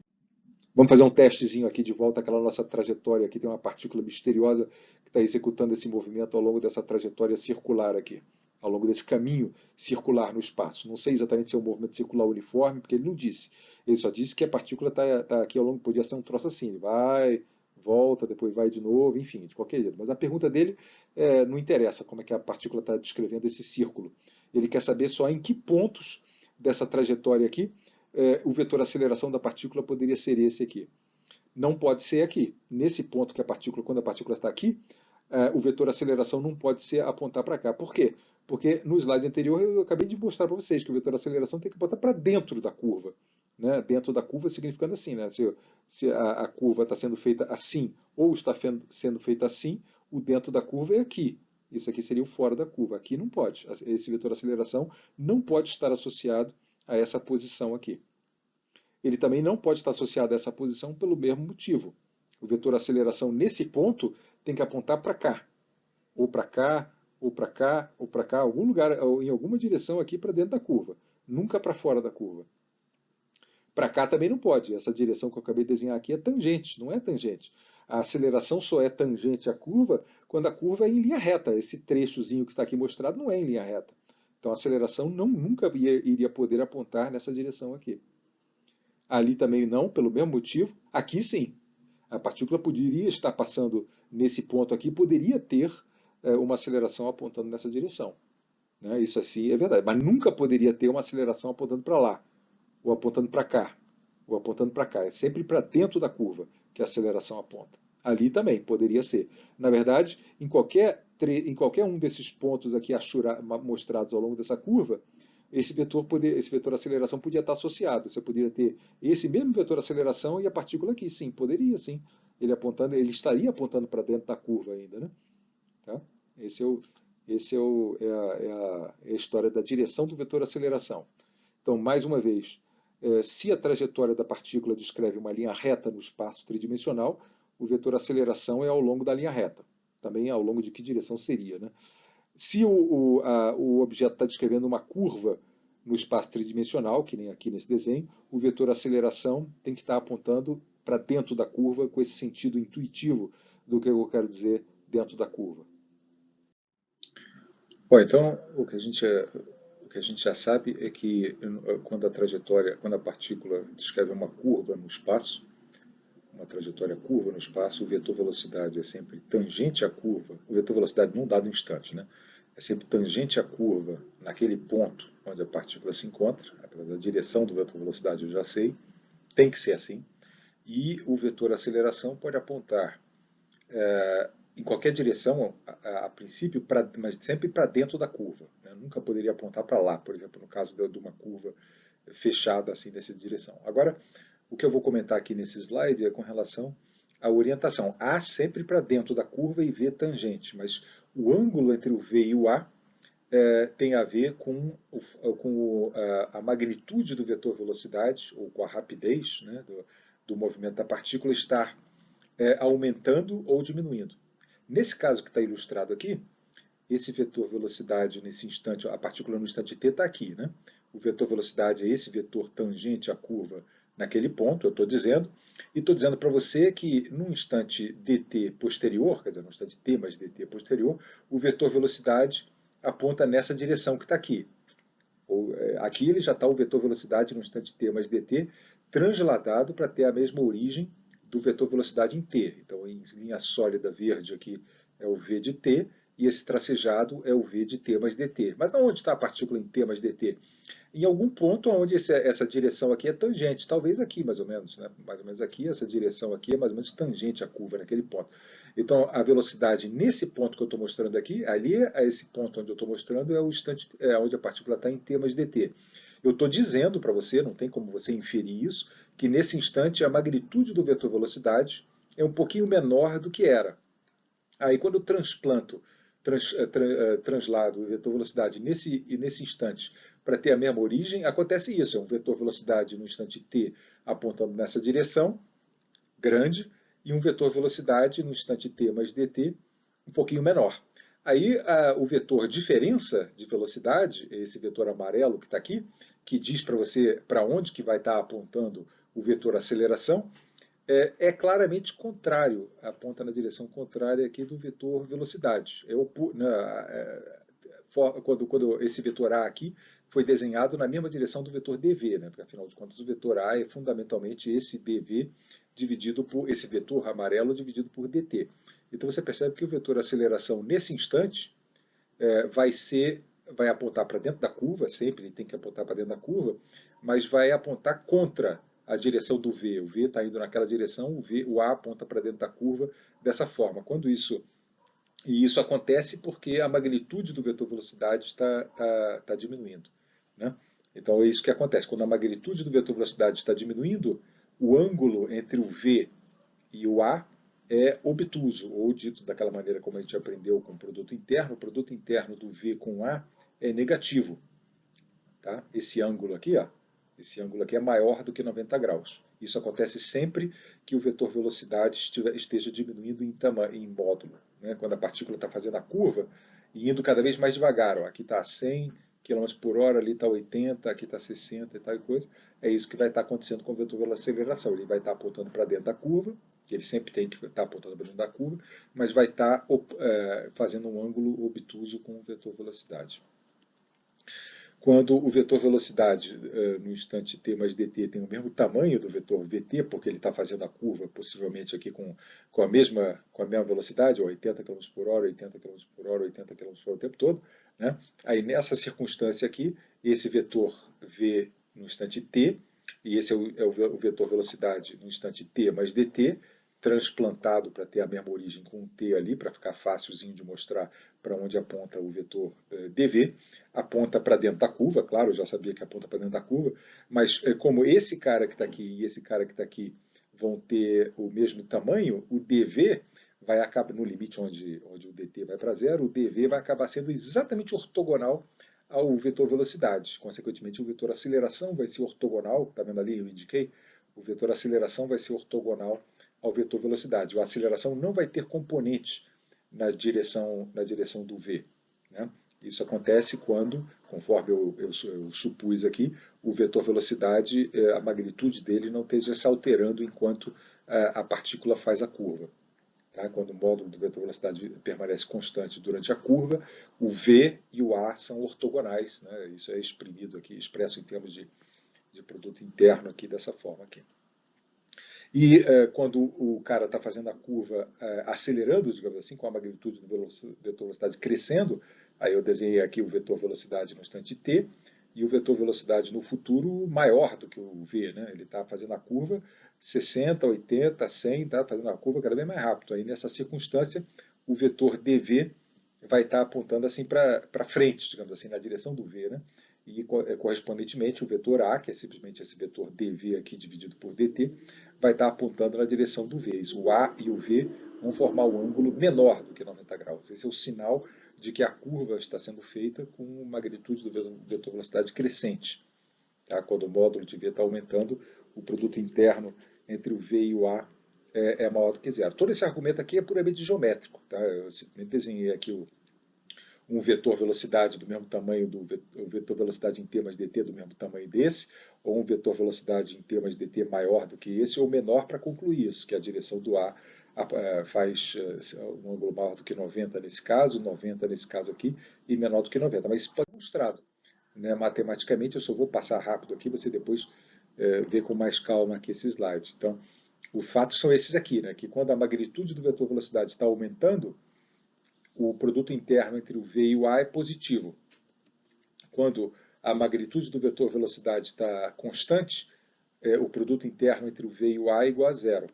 Vamos fazer um testezinho aqui de volta àquela nossa trajetória. Aqui tem uma partícula misteriosa que está executando esse movimento ao longo dessa trajetória circular aqui, ao longo desse caminho circular no espaço. Não sei exatamente se é um movimento circular uniforme, porque ele não disse. Ele só disse que a partícula está aqui ao longo, podia ser um troço assim, ele vai, volta, depois vai de novo, enfim, de qualquer jeito. Mas a pergunta dele não interessa como é que a partícula está descrevendo esse círculo. Ele quer saber só em que pontos dessa trajetória aqui o vetor aceleração da partícula poderia ser esse aqui. Não pode ser aqui. Nesse ponto que a partícula, quando a partícula está aqui, o vetor aceleração não pode ser apontar para cá. Por quê? Porque no slide anterior eu acabei de mostrar para vocês que o vetor aceleração tem que apontar para dentro da curva. Né? Dentro da curva significando assim, né? Se a curva está sendo feita assim ou está sendo feita assim, o dentro da curva é aqui. Isso aqui seria o fora da curva. Aqui não pode. Esse vetor aceleração não pode estar associado a essa posição aqui. Ele também não pode estar associado a essa posição pelo mesmo motivo. O vetor aceleração nesse ponto tem que apontar para cá, ou para cá, ou para cá, ou para cá, algum lugar, ou em alguma direção aqui para dentro da curva, nunca para fora da curva. Para cá também não pode. Essa direção que eu acabei de desenhar aqui é tangente, não é tangente. A aceleração só é tangente à curva quando a curva é em linha reta. Esse trechozinho que está aqui mostrado não é em linha reta. Então a aceleração nunca iria poder apontar nessa direção aqui. Ali também não, pelo mesmo motivo. Aqui sim. A partícula poderia estar passando nesse ponto aqui, poderia ter uma aceleração apontando nessa direção. Né? Isso assim é verdade. Mas nunca poderia ter uma aceleração apontando para lá, ou apontando para cá, ou apontando para cá. É sempre para dentro da curva que a aceleração aponta. Ali também poderia ser. Na verdade, em qualquer um desses pontos aqui mostrados ao longo dessa curva, esse vetor aceleração podia estar associado. Você poderia ter esse mesmo vetor aceleração e a partícula aqui. Sim, poderia, sim. Ele estaria apontando para dentro da curva ainda, né? Tá? É a história da direção do vetor aceleração. Então, mais uma vez, se a trajetória da partícula descreve uma linha reta no espaço tridimensional, o vetor aceleração é ao longo da linha reta. Também ao longo de que direção seria, né? Se o objeto está descrevendo uma curva no espaço tridimensional, que nem aqui nesse desenho, o vetor aceleração tem que estar apontando para dentro da curva, com esse sentido intuitivo do que eu quero dizer dentro da curva. Bom, então o que a gente já sabe é que quando a partícula descreve uma curva no espaço, uma trajetória curva no espaço, o vetor velocidade é sempre tangente à curva. O vetor velocidade num dado instante, né? É sempre tangente à curva naquele ponto onde a partícula se encontra, apesar da direção do vetor velocidade eu já sei, tem que ser assim. E o vetor aceleração pode apontar em qualquer direção, a princípio, mas sempre para dentro da curva. Né? Nunca poderia apontar para lá, por exemplo, no caso de uma curva fechada assim nessa direção. Agora, o que eu vou comentar aqui nesse slide é com relação à orientação. A sempre para dentro da curva e V tangente, mas o ângulo entre o V e o A tem a ver com a magnitude do vetor velocidade, ou com a rapidez, né, do movimento da partícula estar aumentando ou diminuindo. Nesse caso que está ilustrado aqui, esse vetor velocidade nesse instante, a partícula no instante t está aqui, né? O vetor velocidade é esse vetor tangente à curva naquele ponto, eu estou dizendo, e estou dizendo para você que no instante dt posterior, quer dizer, no instante t mais dt posterior, o vetor velocidade aponta nessa direção que está aqui. Aqui ele já está o vetor velocidade no instante t mais dt transladado para ter a mesma origem do vetor velocidade em t. Então, em linha sólida verde aqui é o v de t, e esse tracejado é o v de t mais dt. Mas aonde está a partícula em t mais dt? Em algum ponto onde essa direção aqui é tangente, talvez aqui mais ou menos, né? Mais ou menos aqui, essa direção aqui é mais ou menos tangente à curva naquele ponto. Então a velocidade nesse ponto que eu estou mostrando aqui, ali é esse ponto onde eu estou mostrando é o instante onde a partícula está em t mais dt. Eu estou dizendo para você, não tem como você inferir isso, que nesse instante a magnitude do vetor velocidade é um pouquinho menor do que era. Aí quando eu translado o vetor velocidade nesse instante para ter a mesma origem, acontece isso, é um vetor velocidade no instante t apontando nessa direção, grande, e um vetor velocidade no instante t mais dt um pouquinho menor. Aí o vetor diferença de velocidade, esse vetor amarelo que está aqui, que diz para você para onde que vai estar apontando o vetor aceleração, é claramente contrário, aponta na direção contrária aqui do vetor velocidade. Quando esse vetor A aqui foi desenhado na mesma direção do vetor dv, né? Porque afinal de contas o vetor A é fundamentalmente esse dv dividido por esse vetor amarelo dividido por dt. Então você percebe que o vetor aceleração nesse instante vai apontar para dentro da curva, sempre ele tem que apontar para dentro da curva, mas vai apontar contra a direção do V. O V está indo naquela direção, o A aponta para dentro da curva dessa forma. E isso acontece porque a magnitude do vetor velocidade está diminuindo, né? Então é isso que acontece. Quando a magnitude do vetor velocidade está diminuindo, o ângulo entre o V e o A é obtuso, ou dito daquela maneira como a gente aprendeu com o produto interno do V com o A é negativo. Tá? Esse ângulo aqui é maior do que 90 graus. Isso acontece sempre que o vetor velocidade esteja diminuindo em módulo. Né? Quando a partícula está fazendo a curva e indo cada vez mais devagar. Ó, aqui está 100 km por hora, ali está 80, aqui está 60 e tal coisa. É isso que vai estar acontecendo com o vetor de aceleração. Ele vai estar apontando para dentro da curva, que ele sempre tem que estar apontando para dentro da curva, mas vai estar fazendo um ângulo obtuso com o vetor velocidade. Quando o vetor velocidade no instante t mais dt tem o mesmo tamanho do vetor vt, porque ele está fazendo a curva possivelmente aqui com a mesma velocidade, 80 km por hora, 80 km por hora, 80 km por hora o tempo todo, né? Aí nessa circunstância aqui, esse vetor v no instante t, e esse é o vetor velocidade no instante t mais dt, transplantado para ter a mesma origem com um t ali, para ficar fácilzinho de mostrar para onde aponta o vetor dv, aponta para dentro da curva, claro, eu já sabia que aponta para dentro da curva, mas como esse cara que está aqui e esse cara que está aqui vão ter o mesmo tamanho, o dv vai acabar, no limite onde o dt vai para zero, o dv vai acabar sendo exatamente ortogonal ao vetor velocidade. Consequentemente, o vetor aceleração vai ser ortogonal, está vendo ali, eu indiquei, o vetor aceleração vai ser ortogonal ao vetor velocidade. A aceleração não vai ter componente na direção do v. Né? Isso acontece quando, conforme eu supus aqui, o vetor velocidade, a magnitude dele não esteja se alterando enquanto a partícula faz a curva. Tá? Quando o módulo do vetor velocidade permanece constante durante a curva, o v e o a são ortogonais. Né? Isso é exprimido aqui, expresso em termos de produto interno aqui dessa forma aqui. E quando o cara está fazendo a curva acelerando, digamos assim, com a magnitude do vetor velocidade crescendo, aí eu desenhei aqui o vetor velocidade no instante t, e o vetor velocidade no futuro maior do que o v. Né? Ele está fazendo a curva 60, 80, 100, está fazendo a curva cada vez mais rápido. Aí nessa circunstância, o vetor dv vai estar apontando assim para frente, digamos assim, na direção do v. Né? E correspondentemente o vetor a, que é simplesmente esse vetor dv aqui dividido por dt, vai estar apontando na direção do v. O a e o v vão formar um ângulo menor do que 90 graus. Esse é o sinal de que a curva está sendo feita com magnitude do vetor velocidade crescente. Tá? Quando o módulo de v está aumentando, o produto interno entre o v e o a é maior do que zero. Todo esse argumento aqui é puramente geométrico. Tá? Eu simplesmente desenhei aqui um vetor velocidade do mesmo tamanho do vetor velocidade em t mais dt do mesmo tamanho desse, ou um vetor velocidade em t mais dt maior do que esse, ou menor para concluir isso, que a direção do A faz um ângulo maior do que 90 nesse caso, 90 nesse caso aqui, e menor do que 90. Mas isso pode ser mostrado, né, matematicamente. Eu só vou passar rápido aqui, você depois vê com mais calma aqui esse slide. Então, os fatos são esses aqui, né, que quando a magnitude do vetor velocidade está aumentando, o produto interno entre o v e o a é positivo. Quando a magnitude do vetor velocidade está constante, o produto interno entre o v e o a é igual a zero.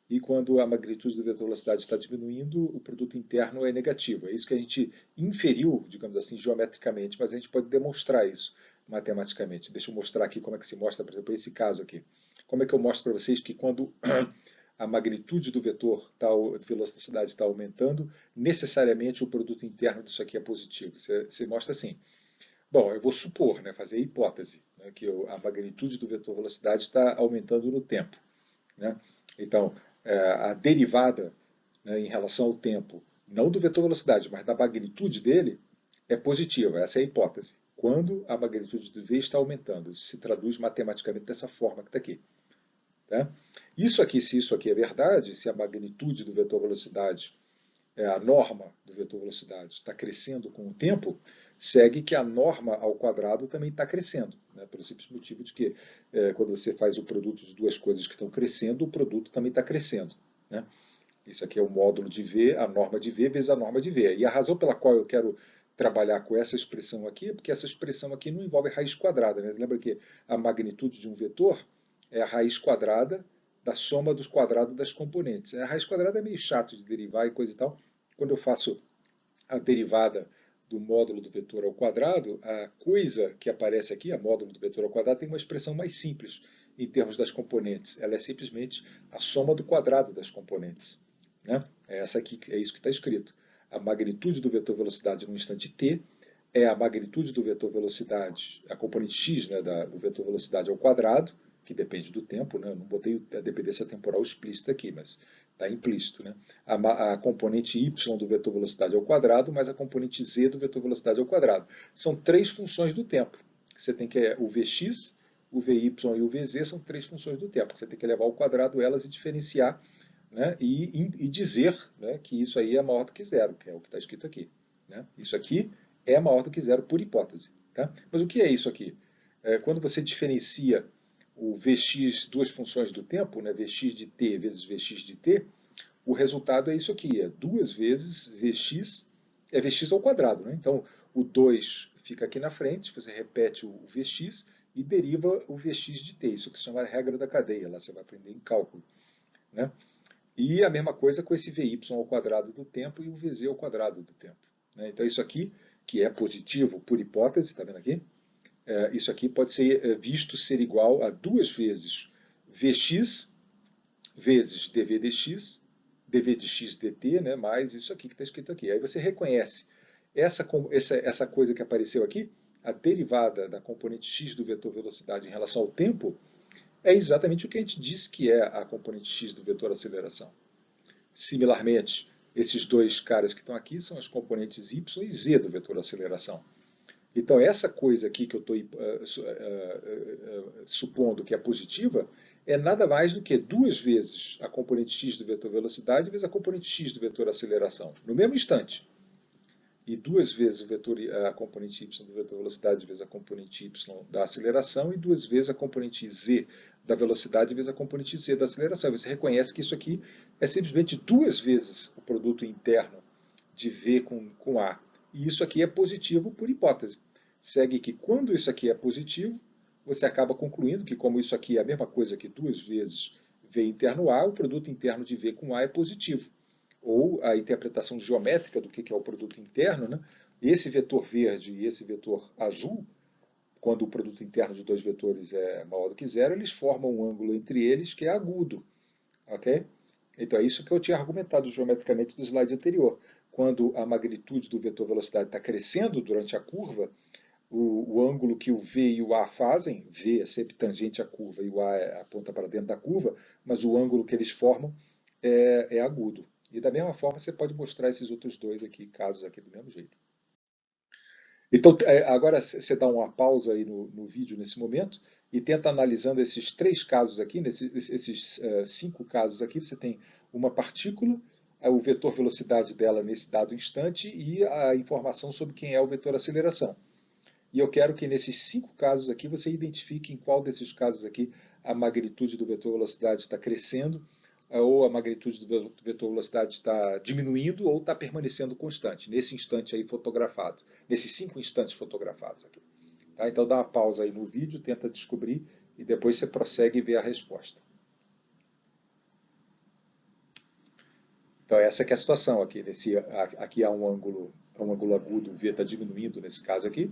E quando a magnitude do vetor velocidade está diminuindo, o produto interno é negativo. É isso que a gente inferiu, digamos assim, geometricamente, mas a gente pode demonstrar isso matematicamente. Deixa eu mostrar aqui como é que se mostra, por exemplo, esse caso aqui. Como é que eu mostro para vocês que quando a magnitude do vetor de velocidade está aumentando, necessariamente o produto interno disso aqui é positivo. Você mostra assim. Bom, eu vou supor, né, fazer a hipótese, né, que a magnitude do vetor velocidade está aumentando no tempo. Né? Então, a derivada, né, em relação ao tempo, não do vetor velocidade, mas da magnitude dele, é positiva. Essa é a hipótese. Quando a magnitude do v está aumentando, isso se traduz matematicamente dessa forma que está aqui. Tá? Se isso aqui é verdade, se a magnitude do vetor velocidade, a norma do vetor velocidade está crescendo com o tempo, segue que a norma ao quadrado também está crescendo, né? Pelo simples motivo de que quando você faz o produto de duas coisas que estão crescendo, o produto também está crescendo. Né? Isso aqui é o módulo de V, a norma de V vezes a norma de V. E a razão pela qual eu quero trabalhar com essa expressão aqui é porque essa expressão aqui não envolve raiz quadrada. Né? Lembra que a magnitude de um vetor é a raiz quadrada da soma dos quadrados das componentes. A raiz quadrada é meio chato de derivar e coisa e tal. Quando eu faço a derivada do módulo do vetor ao quadrado, a coisa que aparece aqui, a módulo do vetor ao quadrado, tem uma expressão mais simples em termos das componentes. Ela é simplesmente a soma do quadrado das componentes. Né? É essa aqui, é isso que está escrito. A magnitude do vetor velocidade no instante t é a magnitude do vetor velocidade, a componente x, né, do vetor velocidade ao quadrado, que depende do tempo, né? Eu não botei a dependência temporal explícita aqui, mas está implícito. Né? A componente y do vetor velocidade ao quadrado mais a componente z do vetor velocidade ao quadrado. São três funções do tempo. Você tem que o vx, o vy e o vz são três funções do tempo. Você tem que levar ao quadrado elas e diferenciar, né? e dizer, né, que isso aí é maior do que zero, que é o que está escrito aqui. Né? Isso aqui é maior do que zero por hipótese. Tá? Mas o que é isso aqui? Quando você diferencia o Vx, duas funções do tempo, né, Vx de t vezes Vx de t, o resultado é isso aqui, é 2 vezes Vx, é Vx ao quadrado. Né? Então, o 2 fica aqui na frente, você repete o Vx e deriva o Vx de t. Isso que se chama a regra da cadeia, lá você vai aprender em cálculo. Né? E a mesma coisa com esse Vy ao quadrado do tempo e o Vz ao quadrado do tempo. Né? Então, isso aqui, que é positivo por hipótese, está vendo aqui? Isso aqui pode ser visto ser igual a 2 vezes Vx vezes dv dx, dv de x dt, né, mais isso aqui que está escrito aqui. Aí você reconhece essa coisa que apareceu aqui, a derivada da componente x do vetor velocidade em relação ao tempo, é exatamente o que a gente disse que é a componente x do vetor aceleração. Similarmente, esses dois caras que estão aqui são as componentes y e z do vetor aceleração. Então, essa coisa aqui que eu estou supondo que é positiva é nada mais do que 2 vezes a componente x do vetor velocidade vezes a componente x do vetor aceleração, no mesmo instante. E 2 vezes a componente y do vetor velocidade vezes a componente y da aceleração e 2 vezes a componente z da velocidade vezes a componente z da aceleração. Você reconhece que isso aqui é simplesmente 2 vezes o produto interno de v com a. E isso aqui é positivo por hipótese. Segue que quando isso aqui é positivo, você acaba concluindo que como isso aqui é a mesma coisa que 2 vezes v interno a, o produto interno de v com a é positivo. Ou a interpretação geométrica do que é o produto interno, né? Esse vetor verde e esse vetor azul, quando o produto interno de dois vetores é maior do que zero, eles formam um ângulo entre eles que é agudo. Okay? Então é isso que eu tinha argumentado geometricamente no slide anterior. Quando a magnitude do vetor velocidade está crescendo durante a curva, o ângulo que o V e o A fazem, V é sempre tangente à curva e o A aponta para dentro da curva, mas o ângulo que eles formam é agudo. E da mesma forma você pode mostrar esses outros dois aqui, casos aqui do mesmo jeito. Então, agora você dá uma pausa aí no vídeo nesse momento e tenta analisando esses três casos aqui, esses 5 casos aqui, você tem uma partícula, o vetor velocidade dela nesse dado instante e a informação sobre quem é o vetor aceleração. E eu quero que nesses 5 casos aqui você identifique em qual desses casos aqui a magnitude do vetor velocidade está crescendo, ou a magnitude do vetor velocidade está diminuindo ou está permanecendo constante, nesse instante aí fotografado, nesses 5 instantes fotografados aqui. Tá? Então dá uma pausa aí no vídeo, tenta descobrir e depois você prossegue e vê a resposta. Então essa que é a situação aqui. Aqui há um ângulo agudo, o V está diminuindo nesse caso aqui.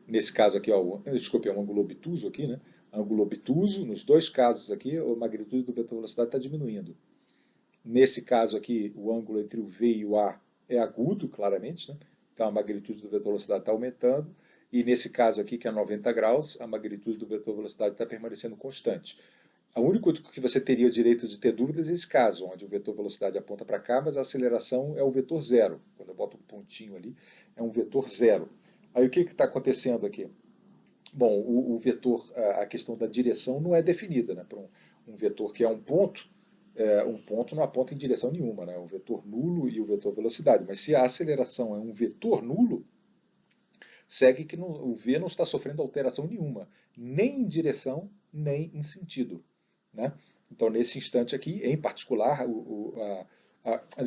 Nesse caso aqui, ó, desculpe, é um ângulo obtuso aqui, né? Ângulo obtuso, nos dois casos aqui, a magnitude do vetor velocidade está diminuindo. Nesse caso aqui, o ângulo entre o V e o A é agudo, claramente, né? Então a magnitude do vetor velocidade está aumentando. E nesse caso aqui, que é 90 graus, a magnitude do vetor velocidade está permanecendo constante. O único que você teria o direito de ter dúvidas é esse caso, onde o vetor velocidade aponta para cá, mas a aceleração é o vetor zero. Quando eu boto um pontinho ali, é um vetor zero. Aí o que está acontecendo aqui? Bom, o vetor, a questão da direção não é definida. Né? Para um vetor que é um ponto não aponta em direção nenhuma. Né? O vetor nulo e o vetor velocidade. Mas se a aceleração é um vetor nulo, segue que o V não está sofrendo alteração nenhuma, nem em direção, nem em sentido. Né? Então, nesse instante aqui, em particular,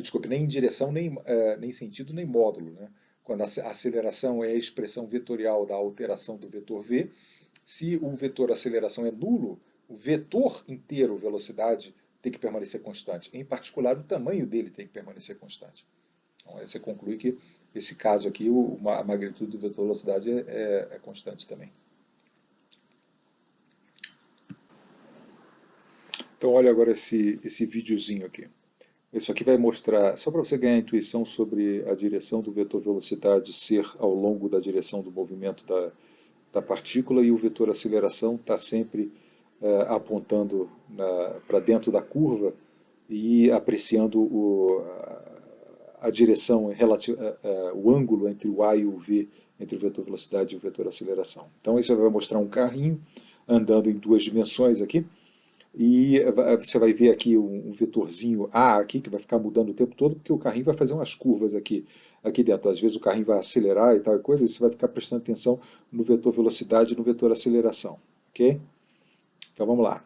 desculpe, nem em direção, nem sentido, nem módulo. Né? Quando a aceleração é a expressão vetorial da alteração do vetor V, se o vetor aceleração é nulo, o vetor inteiro, velocidade, tem que permanecer constante. Em particular, o tamanho dele tem que permanecer constante. Então, aí você conclui que esse caso aqui, a magnitude do vetor velocidade é constante também. Então olha agora esse videozinho aqui. Isso aqui vai mostrar, só para você ganhar intuição sobre a direção do vetor velocidade ser ao longo da direção do movimento da partícula, e o vetor aceleração está sempre apontando para dentro da curva e apreciando a direção relativa, o ângulo entre o A e o V, entre o vetor velocidade e o vetor aceleração. Então isso vai mostrar um carrinho andando em duas dimensões aqui, e você vai ver aqui um vetorzinho A aqui, que vai ficar mudando o tempo todo, porque o carrinho vai fazer umas curvas aqui dentro. Às vezes o carrinho vai acelerar e tal coisa, e você vai ficar prestando atenção no vetor velocidade e no vetor aceleração. Ok? Então vamos lá.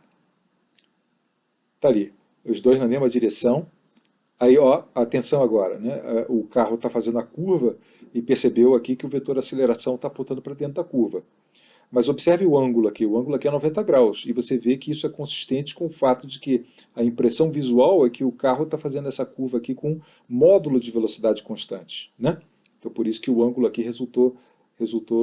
Está ali, os dois na mesma direção. Aí, ó, atenção agora, né? O carro está fazendo a curva e percebeu aqui que o vetor aceleração está apontando para dentro da curva. Mas observe o ângulo aqui é 90 graus, e você vê que isso é consistente com o fato de que a impressão visual é que o carro está fazendo essa curva aqui com módulo de velocidade constante, né? Então por isso que o ângulo aqui resultou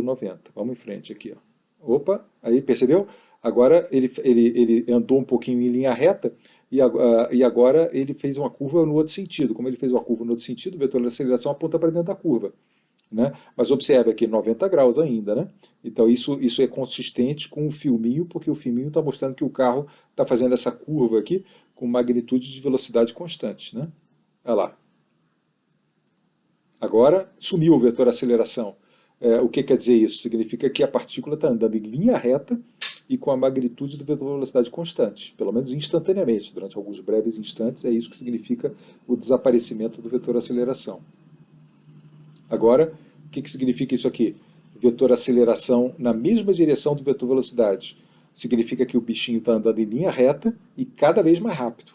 90. Vamos em frente aqui, ó. Opa, aí percebeu? Agora ele andou um pouquinho em linha reta, e agora ele fez uma curva no outro sentido. Como ele fez uma curva no outro sentido, o vetor de aceleração aponta para dentro da curva. Né? Mas observe aqui, 90 graus ainda, né? Então isso é consistente com o filminho, porque o filminho está mostrando que o carro está fazendo essa curva aqui com magnitude de velocidade constante, né? Olha lá. Agora sumiu o vetor aceleração. O que quer dizer isso? Significa que a partícula está andando em linha reta e com a magnitude do vetor velocidade constante, pelo menos instantaneamente, durante alguns breves instantes. É isso que significa o desaparecimento do vetor aceleração. Agora, o que significa isso aqui? Vetor aceleração na mesma direção do vetor velocidade. Significa que o bichinho está andando em linha reta e cada vez mais rápido.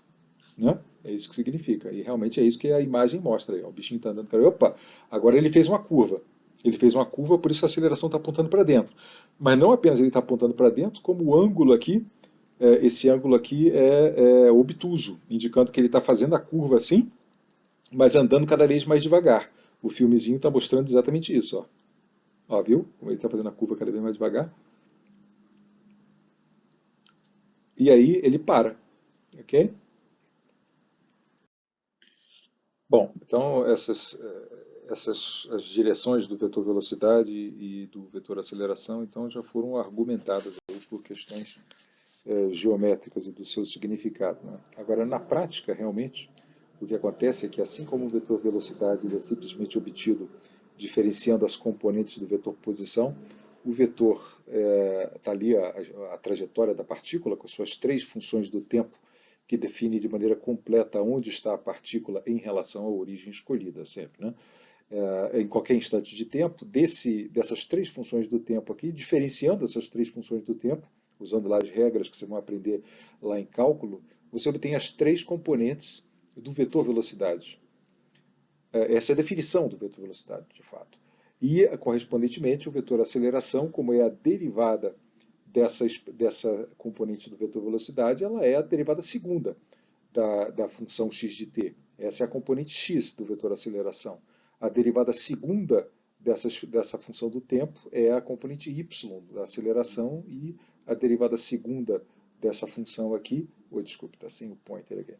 Né? É isso que significa. E realmente é isso que a imagem mostra. Aí, ó. O bichinho está andando. Opa, agora ele fez uma curva. Ele fez uma curva, por isso a aceleração está apontando para dentro. Mas não apenas ele está apontando para dentro, como o ângulo aqui, esse ângulo aqui é obtuso, indicando que ele está fazendo a curva assim, mas andando cada vez mais devagar. O filmezinho está mostrando exatamente isso. Ó, viu? Como ele está fazendo a curva cada vez mais devagar. E aí ele para. Ok? Bom, então as direções do vetor velocidade e do vetor aceleração então já foram argumentadas aí por questões geométricas e do seu significado. Né? Agora, na prática, realmente, o que acontece é que, assim como o vetor velocidade ele é simplesmente obtido diferenciando as componentes do vetor posição, o vetor está ali, a trajetória da partícula, com suas três funções do tempo, que define de maneira completa onde está a partícula em relação à origem escolhida, sempre. Né? Em qualquer instante de tempo, dessas três funções do tempo aqui, diferenciando essas três funções do tempo, usando lá as regras que vocês vão aprender lá em cálculo, você obtém as três componentes do vetor velocidade. Essa é a definição do vetor velocidade, de fato. E, correspondentemente, o vetor aceleração, como é a derivada dessa componente do vetor velocidade, ela é a derivada segunda da função x de t. Essa é a componente x do vetor aceleração. A derivada segunda dessa função do tempo é a componente y da aceleração, e a derivada segunda dessa função aqui, desculpe, está sem o pointer aqui.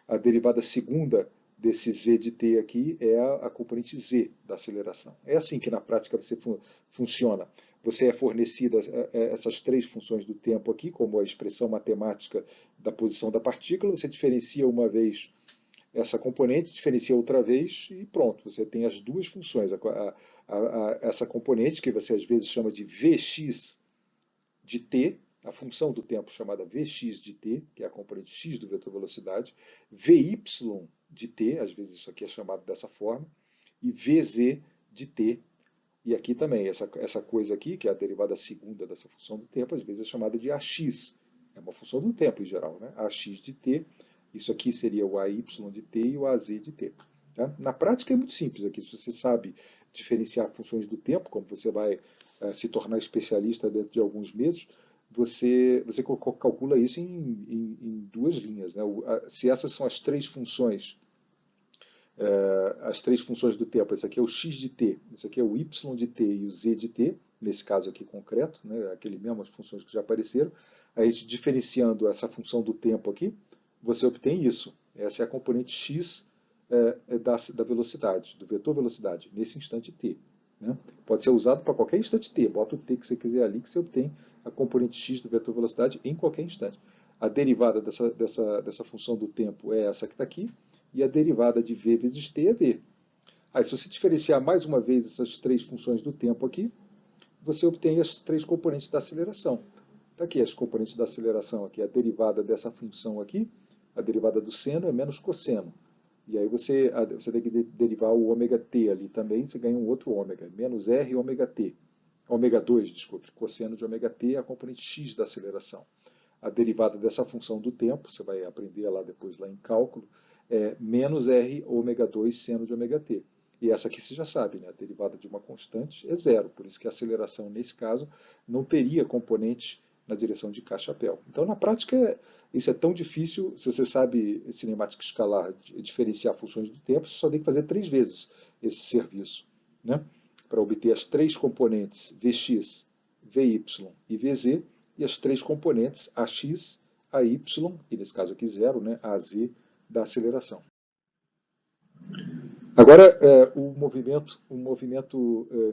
A derivada segunda desse z de t aqui é a componente z da aceleração. É assim que na prática você funciona. Você é fornecida essas três funções do tempo aqui, como a expressão matemática da posição da partícula, você diferencia uma vez essa componente, diferencia outra vez e pronto, você tem as duas funções. Essa componente, que você às vezes chama de Vx de t, a função do tempo chamada Vx de t, que é a componente x do vetor velocidade, Vy de t, às vezes isso aqui é chamado dessa forma, e Vz de t. E aqui também, essa coisa aqui, que é a derivada segunda dessa função do tempo, às vezes é chamada de Ax. É uma função do tempo em geral, né? Ax de t, isso aqui seria o Ay de t e o Az de t. Tá? Na prática é muito simples aqui. Se você sabe diferenciar funções do tempo, como você vai se tornar especialista dentro de alguns meses, você calcula isso em duas linhas, né? Se essas são as três funções do tempo, esse aqui é o x de t, esse aqui é o y de t e o z de t, nesse caso aqui concreto, né? Aquele mesmo, as funções que já apareceram, a gente diferenciando essa função do tempo aqui, você obtém isso. Essa é a componente x da velocidade, do vetor velocidade, nesse instante t. Né? Pode ser usado para qualquer instante t, bota o t que você quiser ali, que você obtém a componente x do vetor velocidade em qualquer instante. A derivada dessa função do tempo é essa que está aqui, e a derivada de v vezes t é v. Aí, se você diferenciar mais uma vez essas três funções do tempo aqui, você obtém as três componentes da aceleração. Está aqui as componentes da aceleração, aqui, a derivada dessa função aqui, a derivada do seno é menos cosseno. E aí você tem que derivar o ômega t ali também, você ganha um outro ômega, menos r ômega t. Ômega 2, desculpe, cosseno de ômega t é a componente x da aceleração. A derivada dessa função do tempo, você vai aprender lá depois lá em cálculo, é menos r ômega 2 seno de ômega t. E essa aqui você já sabe, né? A derivada de uma constante é zero, por isso que a aceleração, nesse caso, não teria componente na direção de K-chapéu. Então, na prática, isso é tão difícil, se você sabe cinemática escalar, diferenciar funções do tempo, você só tem que fazer 3 vezes esse serviço, né? Para obter as três componentes Vx, Vy e Vz, e as três componentes Ax, AY, e nesse caso aqui zero, né? AZ, da aceleração. Agora, o movimento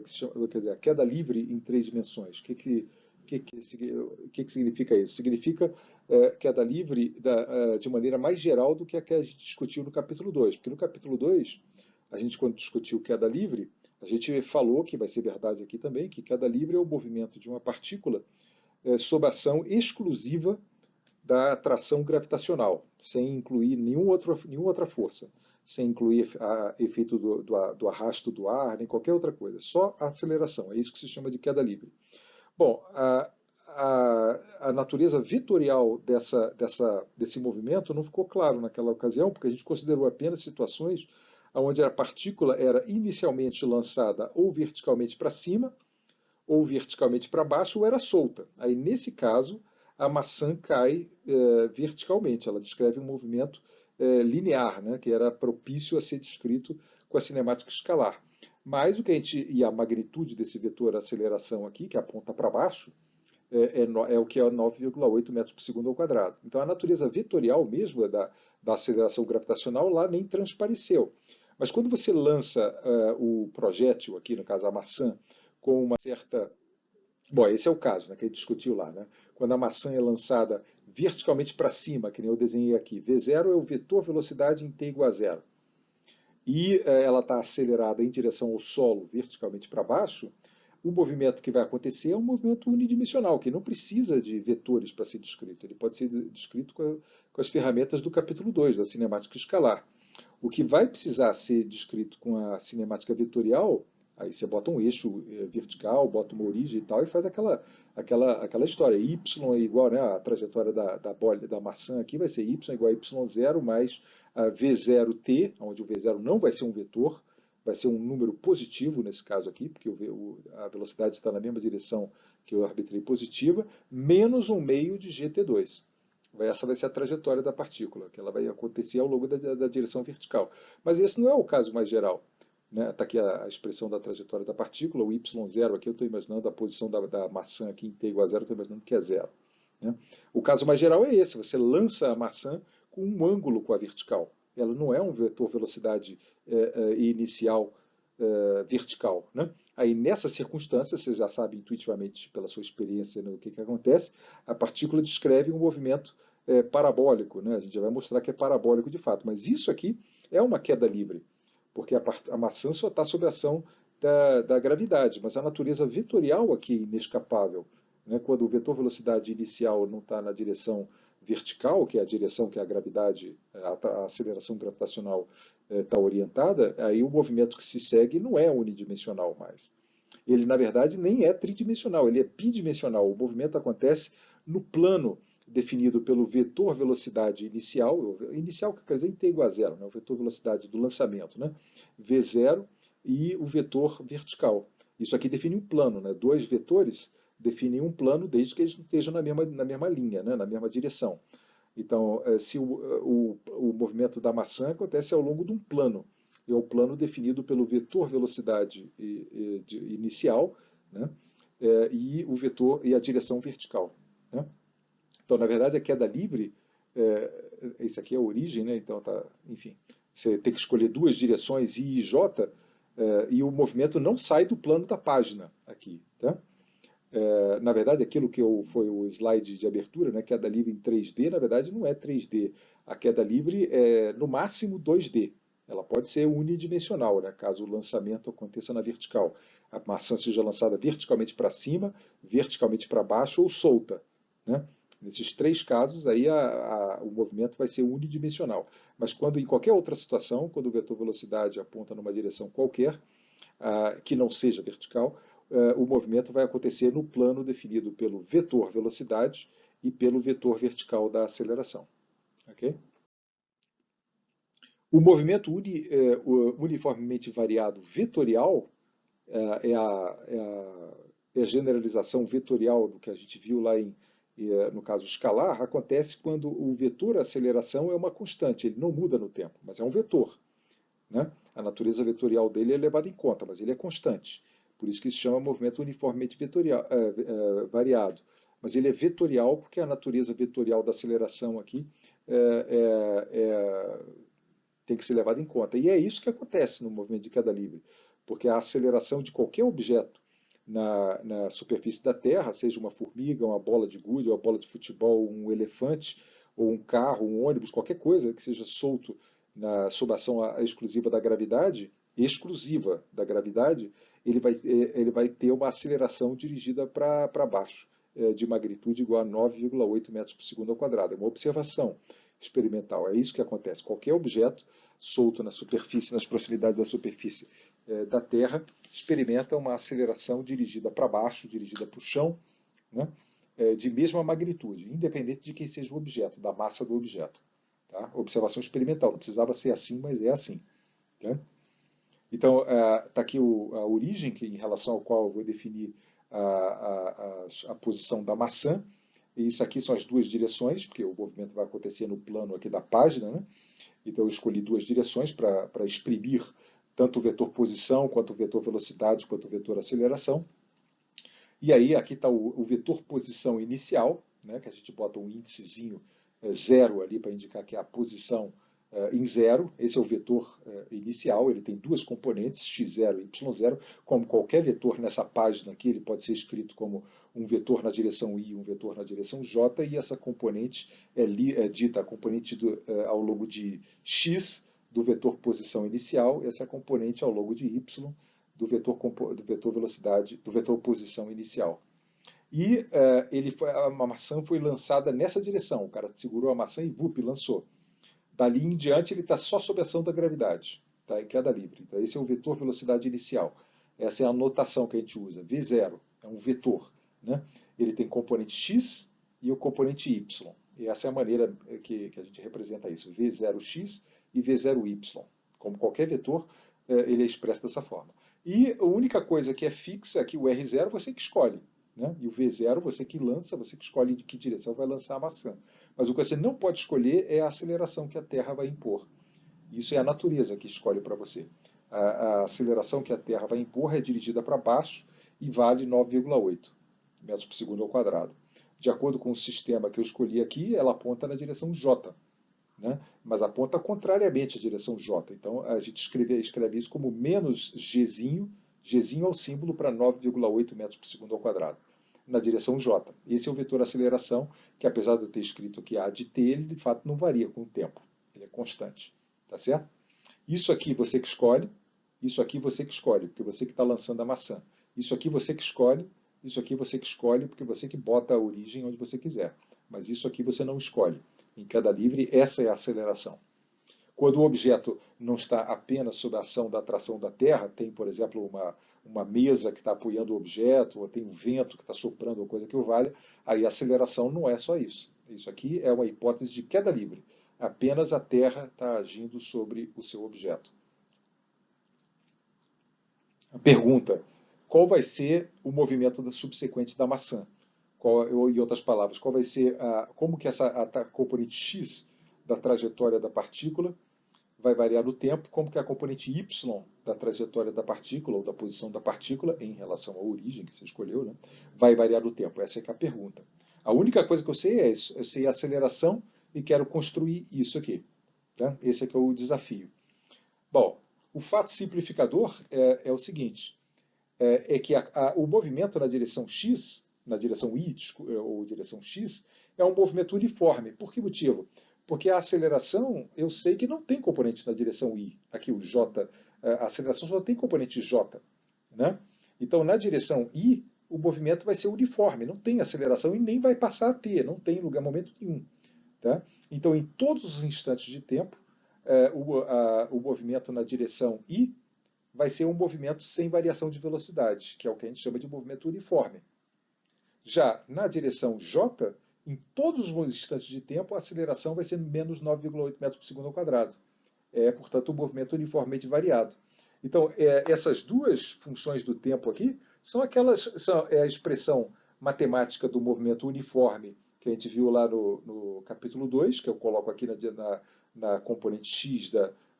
que se chama, quer dizer, a queda livre em 3 dimensões. O que significa isso? Significa queda livre de maneira mais geral do que a gente discutiu no capítulo 2. Porque no capítulo 2, a gente, quando discutiu queda livre, a gente falou, que vai ser verdade aqui também, que queda livre é o movimento de uma partícula sob ação exclusiva da atração gravitacional, sem incluir nenhuma outra força, sem incluir efeito do arrasto do ar, nem qualquer outra coisa, só a aceleração. É isso que se chama de queda livre. Bom, a natureza vetorial desse movimento não ficou claro naquela ocasião, porque a gente considerou apenas situações onde a partícula era inicialmente lançada ou verticalmente para cima, ou verticalmente para baixo, ou era solta. Aí, nesse caso, a maçã cai verticalmente. Ela descreve um movimento linear, né, que era propício a ser descrito com a cinemática escalar. Mas e a magnitude desse vetor aceleração aqui, que aponta para baixo, é o que é 9,8 metros por segundo ao quadrado. Então, a natureza vetorial mesmo da aceleração gravitacional lá nem transpareceu. Mas quando você lança o projétil, aqui no caso a maçã, com uma certa... Bom, esse é o caso, né, que a gente discutiu lá. Né? Quando a maçã é lançada verticalmente para cima, que nem eu desenhei aqui, V0 é o vetor velocidade em t igual a zero. E ela está acelerada em direção ao solo, verticalmente para baixo, o movimento que vai acontecer é um movimento unidimensional, que não precisa de vetores para ser descrito. Ele pode ser descrito com as ferramentas do capítulo 2, da cinemática escalar. O que vai precisar ser descrito com a cinemática vetorial, aí você bota um eixo vertical, bota uma origem e tal, e faz aquela história. Y é igual, né, a trajetória da maçã aqui vai ser Y igual a Y0 mais V0t, onde o V0 não vai ser um vetor, vai ser um número positivo nesse caso aqui, porque a velocidade está na mesma direção que eu arbitrei positiva, menos um meio de GT2. Essa vai ser a trajetória da partícula, que ela vai acontecer ao longo da direção vertical. Mas esse não é o caso mais geral. Né? Está aqui a expressão da trajetória da partícula, o y0 aqui eu estou imaginando a posição da maçã aqui em t igual a zero, eu estou imaginando que é zero. Né? O caso mais geral é esse, você lança a maçã com um ângulo com a vertical. Ela não é um vetor velocidade inicial vertical. Né? Aí, nessa circunstância, você já sabe intuitivamente, pela sua experiência, no que acontece, a partícula descreve um movimento parabólico. Né? A gente já vai mostrar que é parabólico de fato. Mas isso aqui é uma queda livre, porque a maçã só está sob a ação da gravidade, mas a natureza vetorial aqui é inescapável. Né? Quando o vetor velocidade inicial não está na direção vertical, que é a direção que a gravidade, a aceleração gravitacional está orientada, aí o movimento que se segue não é unidimensional mais. Ele, na verdade, nem é tridimensional, ele é bidimensional. O movimento acontece no plano definido pelo vetor velocidade inicial que quer dizer em t igual a zero, né? O vetor velocidade do lançamento, né? V0 e o vetor vertical. Isso aqui define um plano, né? Dois vetores definem um plano desde que eles estejam na mesma linha, né, na mesma direção. Então, se o movimento da maçã acontece ao longo de um plano, é o plano definido pelo vetor velocidade inicial, né, e o vetor e a direção vertical, né? Então, na verdade, a queda livre, esse aqui é a origem, né? Então, tá, enfim, você tem que escolher duas direções I e J, e o movimento não sai do plano da página aqui, tá? Na verdade, aquilo que foi o slide de abertura, né, queda livre em 3D, na verdade não é 3D. A queda livre é, no máximo, 2D. Ela pode ser unidimensional, né, caso o lançamento aconteça na vertical. A maçã seja lançada verticalmente para cima, verticalmente para baixo ou solta, né? Nesses três casos, aí o movimento vai ser unidimensional. Mas quando em qualquer outra situação, quando o vetor velocidade aponta numa direção qualquer, que não seja vertical, o movimento vai acontecer no plano definido pelo vetor velocidade e pelo vetor vertical da aceleração. Okay? O movimento uniformemente variado vetorial é a generalização vetorial do que a gente viu lá no caso escalar, acontece quando o vetor aceleração é uma constante, ele não muda no tempo, mas é um vetor, né? A natureza vetorial dele é levada em conta, mas ele é constante. Por isso que se chama movimento uniformemente variado. Mas ele é vetorial porque a natureza vetorial da aceleração aqui tem que ser levada em conta. E é isso que acontece no movimento de queda livre, porque a aceleração de qualquer objeto na superfície da Terra, seja uma formiga, uma bola de gude, uma bola de futebol, um elefante, ou um carro, um ônibus, qualquer coisa que seja solto sob a ação exclusiva da gravidade, ele vai ter uma aceleração dirigida para baixo, de magnitude igual a 9,8 metros por segundo ao quadrado. É uma observação experimental. É isso que acontece. Qualquer objeto solto na superfície, nas proximidades da superfície da Terra, experimenta uma aceleração dirigida para baixo, dirigida para o chão, né, de mesma magnitude, independente de quem seja o objeto, da massa do objeto. Tá? Observação experimental. Não precisava ser assim, mas é assim. Tá? Então, está aqui a origem, em relação ao qual eu vou definir a posição da maçã. E isso aqui são as duas direções, porque o movimento vai acontecer no plano aqui da página, né? Então eu escolhi duas direções para exprimir tanto o vetor posição, quanto o vetor velocidade, quanto o vetor aceleração. E aí aqui está o vetor posição inicial, né, que a gente bota um índicezinho 0 ali para indicar que é a posição em zero. Esse é o vetor inicial, ele tem duas componentes, x0 e y0. Como qualquer vetor nessa página aqui, ele pode ser escrito como um vetor na direção i e um vetor na direção j, e essa componente é dita a componente ao longo de x do vetor posição inicial, essa é a componente ao longo de y do vetor velocidade, do vetor posição inicial. E a maçã foi lançada nessa direção, o cara segurou a maçã e vup, lançou. Dali em diante ele está só sob a ação da gravidade, tá? Em queda livre. Então esse é o vetor velocidade inicial. Essa é a notação que a gente usa. V0 é um vetor, né? Ele tem componente x e o componente y. E essa é a maneira que a gente representa isso. V0x e V0y. Como qualquer vetor, ele é expresso dessa forma. E a única coisa que é fixa aqui, o R0, você que escolhe. Né? E o V0, você que lança, você que escolhe de que direção vai lançar a maçã. Mas o que você não pode escolher é a aceleração que a Terra vai impor. Isso é a natureza que escolhe para você. A aceleração que a Terra vai impor é dirigida para baixo e vale 9,8 metros por segundo ao quadrado. De acordo com o sistema que eu escolhi aqui, ela aponta na direção J, né? Mas aponta contrariamente à direção J. Então a gente escreve isso como menos Gzinho. Gzinho é o símbolo para 9,8 metros por segundo ao quadrado, na direção J. Esse é o vetor aceleração, que apesar de eu ter escrito aqui A de T, ele de fato não varia com o tempo. Ele é constante. Tá certo? Isso aqui você que escolhe, isso aqui você que escolhe, porque você que está lançando a maçã. Isso aqui você que escolhe, isso aqui você que escolhe, porque você que bota a origem onde você quiser. Mas isso aqui você não escolhe. Em queda livre, essa é a aceleração. Quando o objeto não está apenas sob a ação da atração da Terra, tem, por exemplo, uma mesa que está apoiando o objeto, ou tem um vento que está soprando, ou coisa que o valha, aí a aceleração não é só isso. Isso aqui é uma hipótese de queda livre. Apenas a Terra está agindo sobre o seu objeto. A pergunta: qual vai ser o movimento subsequente da maçã. Em outras palavras, qual vai ser como que a componente x da trajetória da partícula vai variar no tempo, como que a componente y da trajetória da partícula, ou da posição da partícula, em relação à origem que você escolheu, né, vai variar no tempo. Essa é que é a pergunta. A única coisa que eu sei é isso. Eu sei a aceleração e quero construir isso aqui. Tá? Esse aqui é o desafio. Bom, o fato simplificador é o seguinte, é que o movimento na direção x, na direção y ou direção x, é um movimento uniforme. Por que motivo? Porque a aceleração, eu sei que não tem componente na direção y. Aqui o j, a aceleração só tem componente j. Né? Então, na direção y, o movimento vai ser uniforme, não tem aceleração e nem vai passar a ter, não tem lugar, momento nenhum. Tá? Então, em todos os instantes de tempo, o movimento na direção y vai ser um movimento sem variação de velocidade, que é o que a gente chama de movimento uniforme. Já na direção j, em todos os instantes de tempo, a aceleração vai ser menos 9,8 metros por segundo ao quadrado. É, portanto, um movimento uniformemente variado. Então, essas duas funções do tempo aqui são a expressão matemática do movimento uniforme que a gente viu lá no capítulo 2, que eu coloco aqui na componente x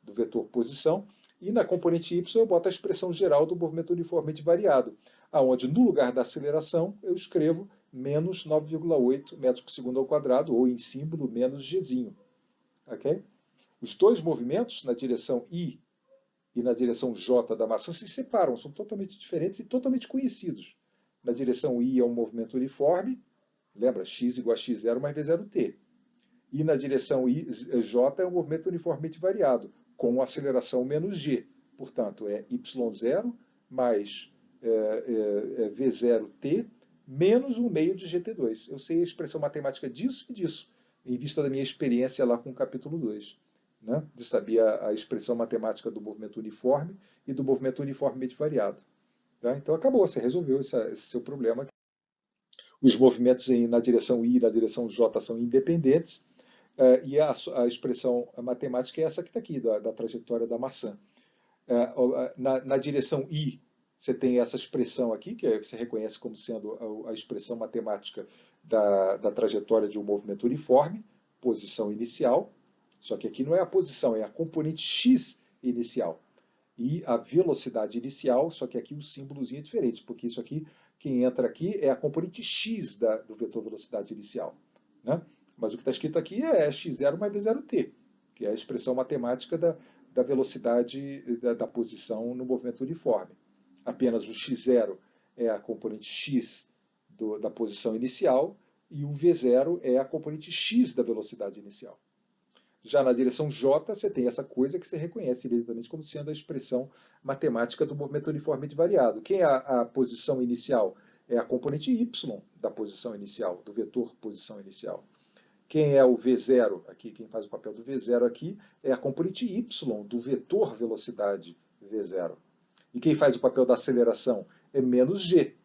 do vetor posição, e na componente y eu boto a expressão geral do movimento uniformemente variado, aonde no lugar da aceleração eu escrevo menos 9,8 metros por segundo ao quadrado, ou em símbolo menos gzinho. Okay? Os dois movimentos, na direção I e na direção J da maçã, se separam, são totalmente diferentes e totalmente conhecidos. Na direção I é um movimento uniforme, lembra, x igual a x0 mais v0t. E na direção J é um movimento uniformemente variado, com aceleração menos g. Portanto, é y0 mais v0t menos 1 meio de gt2. Eu sei a expressão matemática disso e disso, em vista da minha experiência lá com o capítulo 2. Né, de saber a expressão matemática do movimento uniforme e do movimento uniformemente variado. Tá? Então acabou, você resolveu esse seu problema. Os movimentos na direção I e na direção J são independentes, e a expressão matemática é essa que está aqui, da trajetória da maçã. Na direção I, você tem essa expressão aqui, que você reconhece como sendo a expressão matemática da trajetória de um movimento uniforme, posição inicial. Só que aqui não é a posição, é a componente x inicial. E a velocidade inicial, só que aqui o símbolozinho é diferente, porque isso aqui, quem entra aqui é a componente x do vetor velocidade inicial. Né? Mas o que está escrito aqui é x0 mais v0t, que é a expressão matemática da velocidade da posição no movimento uniforme. Apenas o x0 é a componente x da posição inicial e o v0 é a componente x da velocidade inicial. Já na direção J, você tem essa coisa que você reconhece imediatamente como sendo a expressão matemática do movimento uniformemente variado. Quem é a posição inicial? É a componente y da posição inicial, do vetor posição inicial. Quem é o V0 aqui, quem faz o papel do V0 aqui, é a componente y do vetor velocidade V0. E quem faz o papel da aceleração é menos g.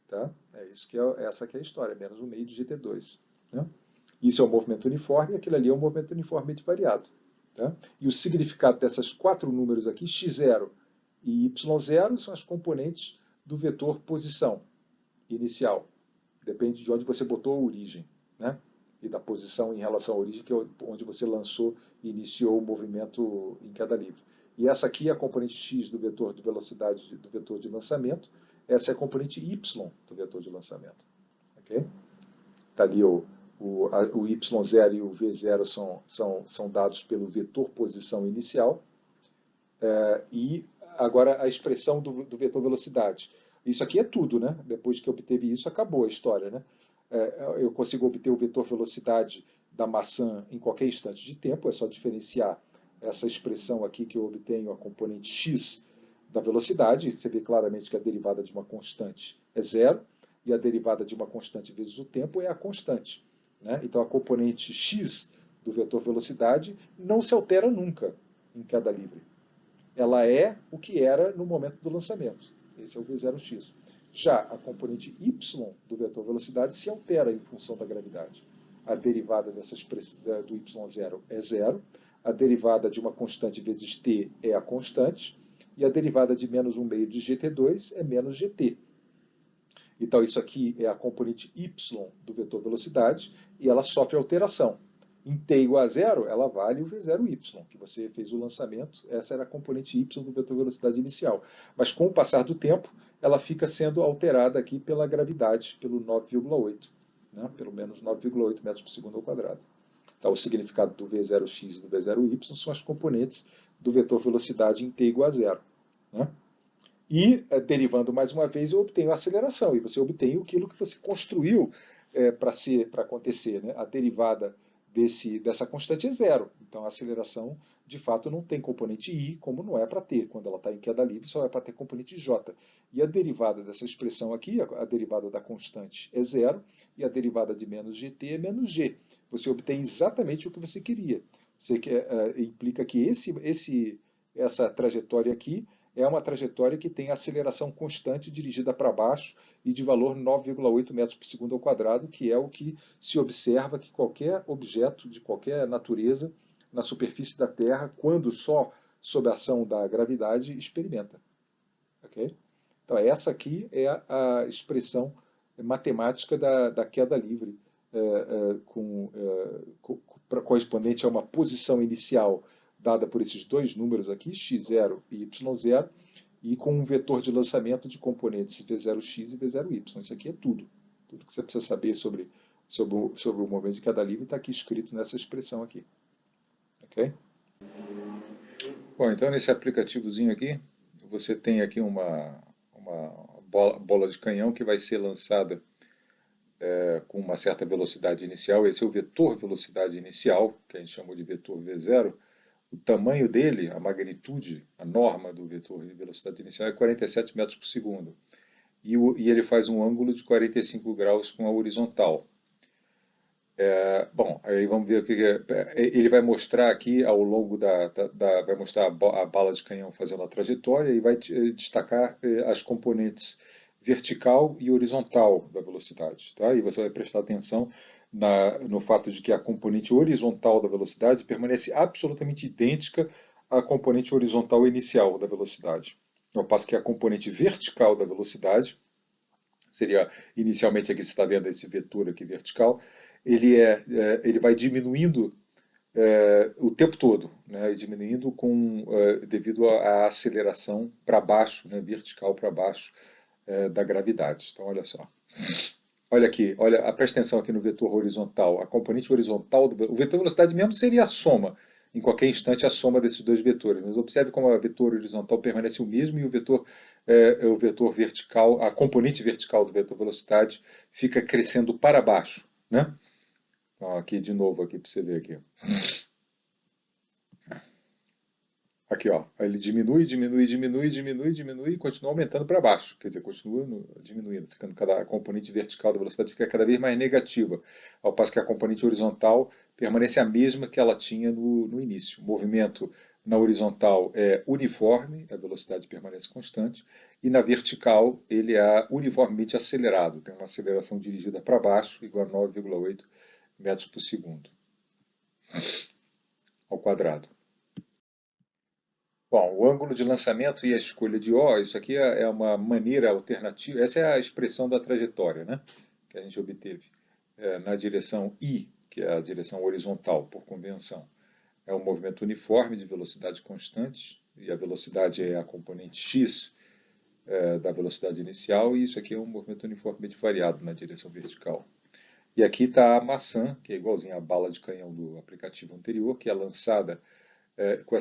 Tá? Essa que é a história, menos 1 meio de gt2. Né? Isso é um movimento uniforme e aquilo ali é um movimento uniformemente variado. Tá? E o significado dessas quatro números aqui, x0 e y0, são as componentes do vetor posição inicial. Depende de onde você botou a origem. Né? E da posição em relação à origem, que é onde você lançou e iniciou o movimento em queda livre. E essa aqui é a componente x do vetor de velocidade do vetor de lançamento. Essa é a componente y do vetor de lançamento. Ok? Está ali o y0 e o v0 são dados pelo vetor posição inicial. E agora a expressão do vetor velocidade. Isso aqui é tudo, né? Depois que eu obteve isso, acabou a história, né? Eu consigo obter o vetor velocidade da maçã em qualquer instante de tempo, é só diferenciar essa expressão aqui que eu obtenho, a componente x da velocidade. Você vê claramente que a derivada de uma constante é zero, e a derivada de uma constante vezes o tempo é a constante. Né? Então a componente x do vetor velocidade não se altera nunca em queda livre. Ela é o que era no momento do lançamento. Esse é o v0x. Já a componente y do vetor velocidade se altera em função da gravidade. A derivada do y0 é zero. A derivada de uma constante vezes t é a constante. e a derivada de menos 1 meio de gt2 é menos gt. Então, isso aqui é a componente y do vetor velocidade e ela sofre alteração. Em t igual a zero, ela vale o v0y, que você fez o lançamento, essa era a componente y do vetor velocidade inicial. Mas com o passar do tempo, ela fica sendo alterada aqui pela gravidade, pelo 9,8, né? Pelo menos 9,8 metros por segundo ao quadrado. Então, o significado do v0x e do v0y são as componentes do vetor velocidade em t igual a zero, né? E, derivando mais uma vez, eu obtenho a aceleração. E você obtém aquilo que você construiu para acontecer, né? A derivada dessa constante é zero. Então, a aceleração, de fato, não tem componente i, como não é para ter. Quando ela está em queda livre, só é para ter componente j. E a derivada dessa expressão aqui, a derivada da constante é zero, e a derivada de menos gt é menos g. Você obtém exatamente o que você queria. Você implica que essa trajetória aqui é uma trajetória que tem aceleração constante dirigida para baixo e de valor 9,8 metros por segundo ao quadrado, que é o que se observa que qualquer objeto de qualquer natureza na superfície da Terra, quando só sob a ação da gravidade, experimenta. Okay? Então, essa aqui é a expressão matemática da queda livre, correspondente a uma posição inicial dada por esses dois números aqui, x0 e y0, e com um vetor de lançamento de componentes v0x e v0y. Isso aqui é tudo. Tudo que você precisa saber sobre o movimento de queda livre está aqui escrito nessa expressão aqui. Ok? Bom, então nesse aplicativozinho aqui, você tem aqui uma bola de canhão que vai ser lançada com uma certa velocidade inicial. Esse é o vetor velocidade inicial, que a gente chamou de vetor v0. O tamanho dele, a magnitude, a norma do vetor de velocidade inicial é 47 metros por segundo. E ele faz um ângulo de 45 graus com a horizontal. Bom, aí vamos ver o que ele vai mostrar aqui ao longo vai mostrar a bala de canhão fazendo a trajetória e vai destacar as componentes vertical e horizontal da velocidade. Tá? E você vai prestar atenção no fato de que a componente horizontal da velocidade permanece absolutamente idêntica à componente horizontal inicial da velocidade. Ao passo que a componente vertical da velocidade, seria inicialmente aqui você está vendo esse vetor aqui vertical, ele vai diminuindo o tempo todo, né, diminuindo devido à aceleração para baixo, né, vertical para baixo da gravidade. Então, olha só. Olha aqui, presta atenção aqui no vetor horizontal. A componente horizontal o vetor velocidade mesmo seria a soma, em qualquer instante a soma desses dois vetores. Mas observe como o vetor horizontal permanece o mesmo e o vetor vertical, a componente vertical do vetor velocidade fica crescendo para baixo, né? Então, aqui de novo aqui para você ver aqui. Aqui, ó, ele diminui e continua aumentando para baixo. Quer dizer, continua diminuindo, ficando a componente vertical da velocidade fica cada vez mais negativa, ao passo que a componente horizontal permanece a mesma que ela tinha no início. O movimento na horizontal é uniforme, a velocidade permanece constante, e na vertical ele é uniformemente acelerado, tem uma aceleração dirigida para baixo, igual a 9,8 metros por segundo ao quadrado. Bom, o ângulo de lançamento e a escolha de O, isso aqui é uma maneira alternativa, essa é a expressão da trajetória, né, que a gente obteve. Na direção I, que é a direção horizontal, por convenção, é um movimento uniforme de velocidade constante, e a velocidade é a componente x da velocidade inicial, e isso aqui é um movimento uniformemente variado na direção vertical. E aqui está a maçã, que é igualzinha à bala de canhão do aplicativo anterior, que é lançada com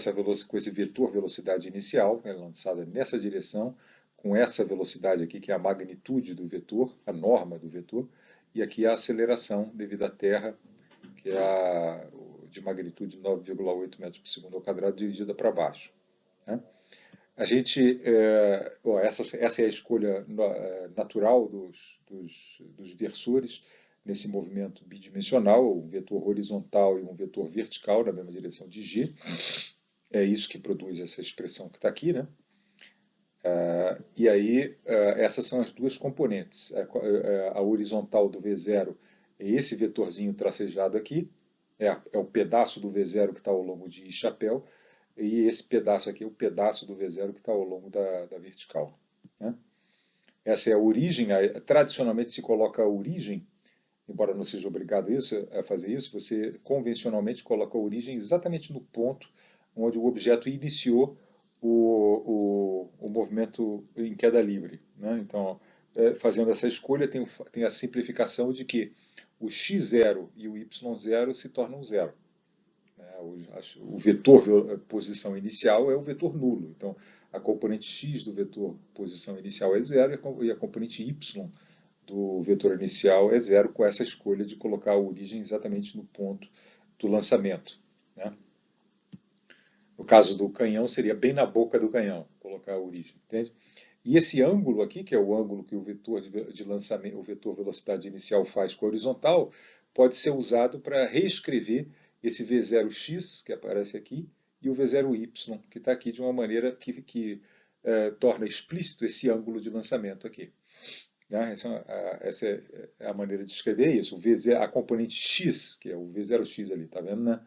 esse vetor velocidade inicial, é lançada nessa direção, com essa velocidade aqui, que é a magnitude do vetor, a norma do vetor, e aqui a aceleração devido à Terra, que é de magnitude 9,8 metros por segundo ao quadrado, dividida para baixo. Né? A gente, essa é a escolha natural dos versores, nesse movimento bidimensional, um vetor horizontal e um vetor vertical na mesma direção de g. É isso que produz essa expressão que está aqui, né? E aí, essas são as duas componentes. A horizontal do V0 é esse vetorzinho tracejado aqui, é o pedaço do V0 que está ao longo de I chapéu, e esse pedaço aqui é o pedaço do V0 que está ao longo da vertical, né? Essa é a origem, tradicionalmente se coloca a origem, embora não seja obrigado a fazer isso, você convencionalmente coloca a origem exatamente no ponto onde o objeto iniciou o movimento em queda livre, né? Então, fazendo essa escolha, tem a simplificação de que o x0 e o y0 se tornam zero, né? O vetor posição inicial é o vetor nulo. Então, a componente x do vetor posição inicial é zero e a componente y do vetor inicial é zero, com essa escolha de colocar a origem exatamente no ponto do lançamento, né? No caso do canhão, seria bem na boca do canhão, colocar a origem, entende? E esse ângulo aqui, que é o ângulo que o vetor de lançamento, o vetor velocidade inicial faz com a horizontal, pode ser usado para reescrever esse V0x, que aparece aqui, e o V0y, que está aqui de uma maneira que torna explícito esse ângulo de lançamento aqui, né? Essa é a maneira de escrever isso. A componente x, que é o V0x ali, tá vendo, né?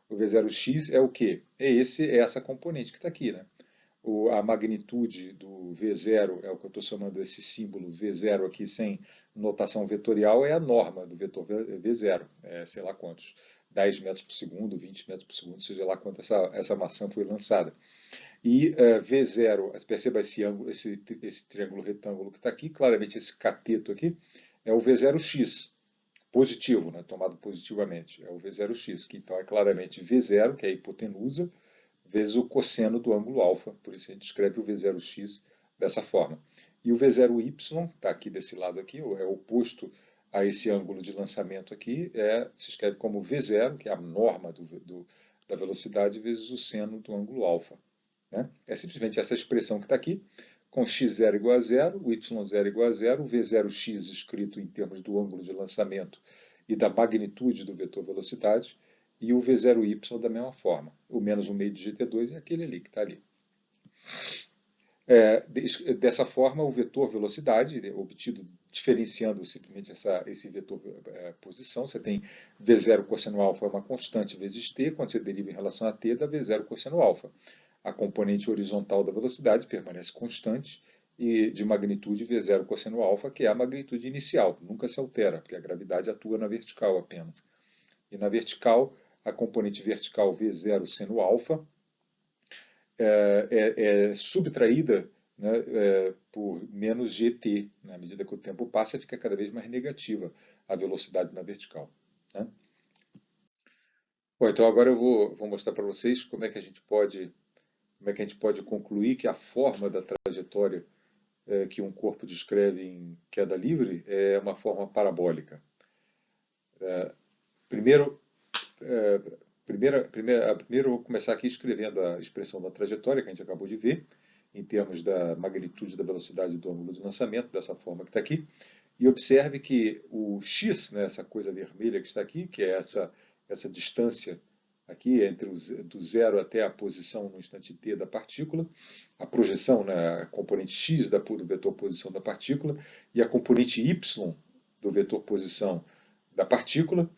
O V0x é o quê? É essa componente que está aqui, né? A magnitude do V0, é o que eu estou chamando desse símbolo V0 aqui sem notação vetorial, é a norma do vetor V0, sei lá quantos, 10 metros por segundo, 20 metros por segundo, seja lá quanto essa maçã foi lançada. E V0, perceba esse ângulo, esse triângulo retângulo que está aqui, claramente esse cateto aqui, é o V0x, positivo, né, tomado positivamente, é o V0x, que então é claramente V0, que é a hipotenusa, vezes o cosseno do ângulo alfa, por isso a gente escreve o V0x dessa forma. E o V0y, está aqui desse lado aqui, é oposto a esse ângulo de lançamento aqui, se escreve como V0, que é a norma da velocidade, vezes o seno do ângulo alfa, né? É simplesmente essa expressão que está aqui, com x0 igual a zero, o y0 igual a zero, o v0x escrito em termos do ângulo de lançamento e da magnitude do vetor velocidade, e o v0y da mesma forma. O menos 1 meio de gt2 é aquele ali que está ali. Dessa forma, o vetor velocidade, obtido diferenciando simplesmente esse vetor posição, você tem v0 cosseno alfa é uma constante vezes t, quando você deriva em relação a t, dá v0 cosseno alfa. A componente horizontal da velocidade permanece constante e de magnitude v0 cosseno alfa, que é a magnitude inicial, nunca se altera, porque a gravidade atua na vertical apenas. E na vertical, a componente vertical v0 seno alfa é subtraída, né, por menos gt. Na medida que o tempo passa, fica cada vez mais negativa a velocidade na vertical, né? Bom, então agora eu vou mostrar para vocês como é que a gente pode concluir que a forma da trajetória que um corpo descreve em queda livre é uma forma parabólica. Primeiro, eu vou começar aqui escrevendo a expressão da trajetória que a gente acabou de ver, em termos da magnitude da velocidade do ângulo de lançamento, dessa forma que está aqui. E observe que o x, né, essa coisa vermelha que está aqui, que é essa distância aqui entre do zero até a posição no instante t da partícula, a projeção, né, a componente x do vetor posição da partícula e a componente y do vetor posição da partícula,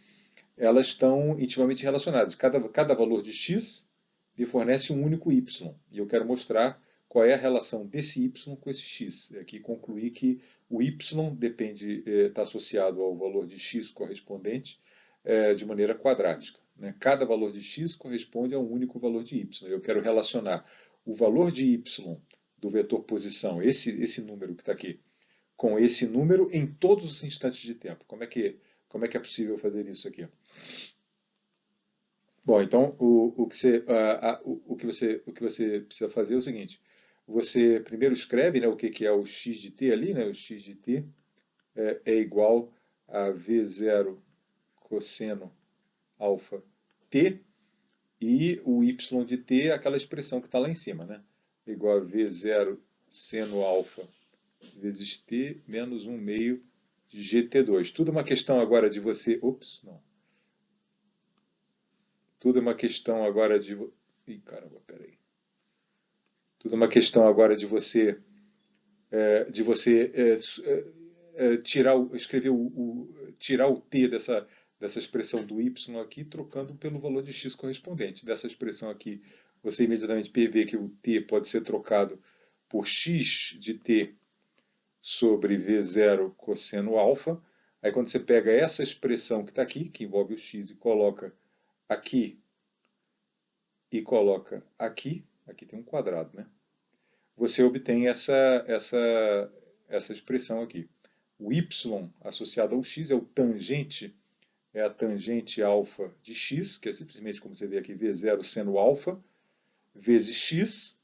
elas estão intimamente relacionadas. Cada valor de x me fornece um único y. E eu quero mostrar qual é a relação desse y com esse x. Aqui concluí que o y está associado ao valor de x correspondente de maneira quadrática, né? Cada valor de x corresponde a um único valor de y. Eu quero relacionar o valor de y do vetor posição, esse número que está aqui, com esse número em todos os instantes de tempo. Como é que é possível fazer isso aqui? Bom, então o que você precisa fazer é o seguinte: você primeiro escreve, né, o que é o x de t ali, né? O x de t é igual a v0 cosseno alfa t, e o y de t é aquela expressão que está lá em cima, né? Igual a v0 seno alfa vezes t menos 1 meio de gt2. Tudo uma questão agora de você... Tudo é uma questão agora de... Ih, caramba, peraí. Tudo é uma questão agora de você... tirar o t dessa expressão do y aqui, trocando pelo valor de x correspondente. Dessa expressão aqui, você imediatamente vê que o t pode ser trocado por x de t sobre v0 cosseno alfa. Aí quando você pega essa expressão que está aqui, que envolve o x, e coloca aqui, aqui tem um quadrado, né? Você obtém essa expressão aqui. O y associado ao x é a tangente alfa de x, que é simplesmente, como você vê aqui, v0 seno alfa, vezes x,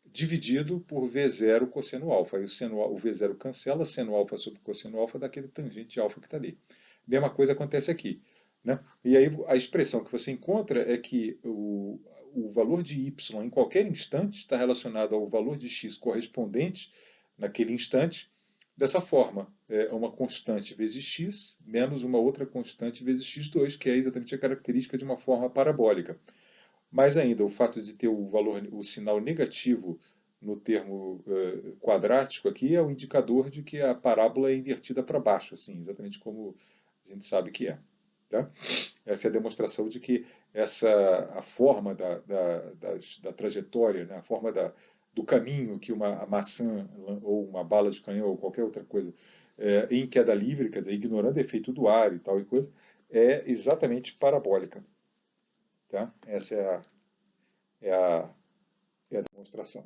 dividido por v0 cosseno alfa. Aí o v0 cancela, seno alfa sobre cosseno alfa daquele tangente alfa que está ali. Mesma coisa acontece aqui, né? E aí a expressão que você encontra é que o valor de y em qualquer instante está relacionado ao valor de x correspondente naquele instante, dessa forma, é uma constante vezes x menos uma outra constante vezes x2, que é exatamente a característica de uma forma parabólica. Mais ainda, o fato de ter o sinal negativo no termo quadrático aqui é um indicador de que a parábola é invertida para baixo, assim, exatamente como a gente sabe que é. Tá? Essa é a demonstração de que a forma da trajetória, né, a forma do caminho que uma maçã ou uma bala de canhão ou qualquer outra coisa em queda livre, quer dizer, ignorando o efeito do ar e tal e coisa, é exatamente parabólica. Tá? Essa é a demonstração.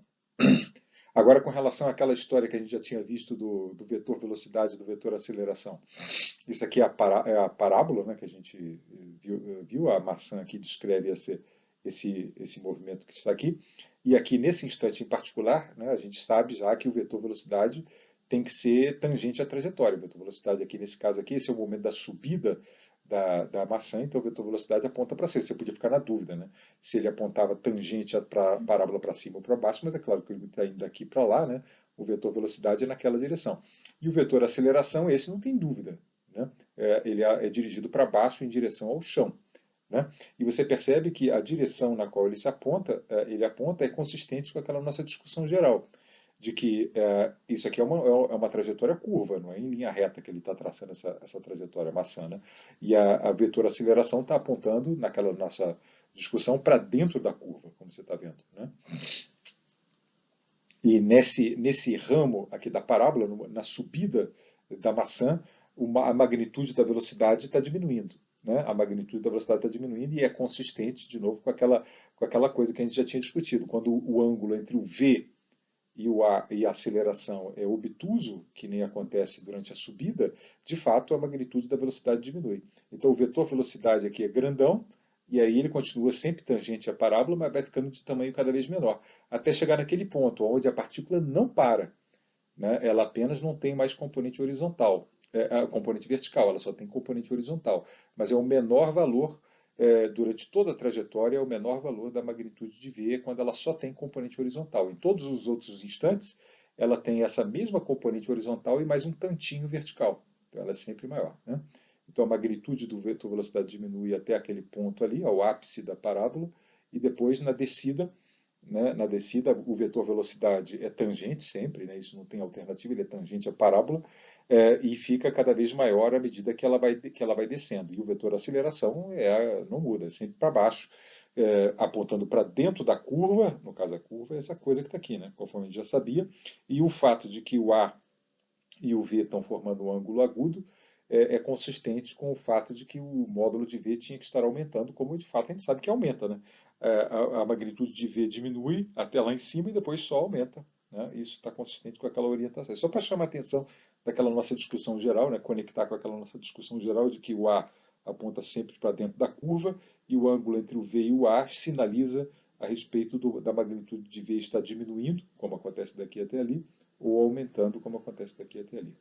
Agora, com relação àquela história que a gente já tinha visto do vetor velocidade e do vetor aceleração. Isso aqui é a parábola, né, que a gente viu. A maçã aqui descreve esse movimento que está aqui. E aqui, nesse instante em particular, né, a gente sabe já que o vetor velocidade tem que ser tangente à trajetória. O vetor velocidade aqui, nesse caso aqui, esse é o momento da subida da maçã, então o vetor velocidade aponta para cima. Você podia ficar na dúvida, né? Se ele apontava tangente para a parábola para cima ou para baixo, mas é claro que ele está indo daqui para lá, né? O vetor velocidade é naquela direção. E o vetor aceleração, esse não tem dúvida, né? Ele é dirigido para baixo em direção ao chão. Né? E você percebe que a direção na qual ele aponta é consistente com aquela nossa discussão geral, de que isso aqui é uma trajetória curva, não é em linha reta que ele está traçando essa trajetória maçã. Né? E a vetor aceleração está apontando, naquela nossa discussão, para dentro da curva, como você está vendo. Né? E nesse ramo aqui da parábola, na subida da maçã, a magnitude da velocidade está diminuindo. Né? A magnitude da velocidade está diminuindo e é consistente, de novo, com aquela coisa que a gente já tinha discutido. Quando o ângulo entre o V e a aceleração é obtuso, que nem acontece durante a subida, de fato a magnitude da velocidade diminui. Então o vetor velocidade aqui é grandão, e aí ele continua sempre tangente à parábola, mas vai ficando de tamanho cada vez menor, até chegar naquele ponto onde a partícula não para. Né? Ela apenas não tem mais componente horizontal, componente vertical, ela só tem componente horizontal. Mas é o menor valor, durante toda a trajetória, é o menor valor da magnitude de V quando ela só tem componente horizontal. Em todos os outros instantes, ela tem essa mesma componente horizontal e mais um tantinho vertical. Então ela é sempre maior. Né? Então a magnitude do vetor velocidade diminui até aquele ponto ali, ao ápice da parábola, e depois na descida, né, o vetor velocidade é tangente sempre, né, isso não tem alternativa, ele é tangente à parábola, e fica cada vez maior à medida que ela vai descendo. E o vetor aceleração não muda, é sempre para baixo, apontando para dentro da curva, no caso a curva é essa coisa que está aqui, né, conforme a gente já sabia, e o fato de que o A e o V estão formando um ângulo agudo é consistente com o fato de que o módulo de V tinha que estar aumentando, como de fato a gente sabe que aumenta. Né? A magnitude de V diminui até lá em cima e depois só aumenta. Né? Isso está consistente com aquela orientação. Só para chamar a atenção daquela nossa discussão geral, né? Conectar com aquela nossa discussão geral de que o A aponta sempre para dentro da curva e o ângulo entre o V e o A sinaliza a respeito da magnitude de V estar diminuindo, como acontece daqui até ali, ou aumentando, como acontece daqui até ali.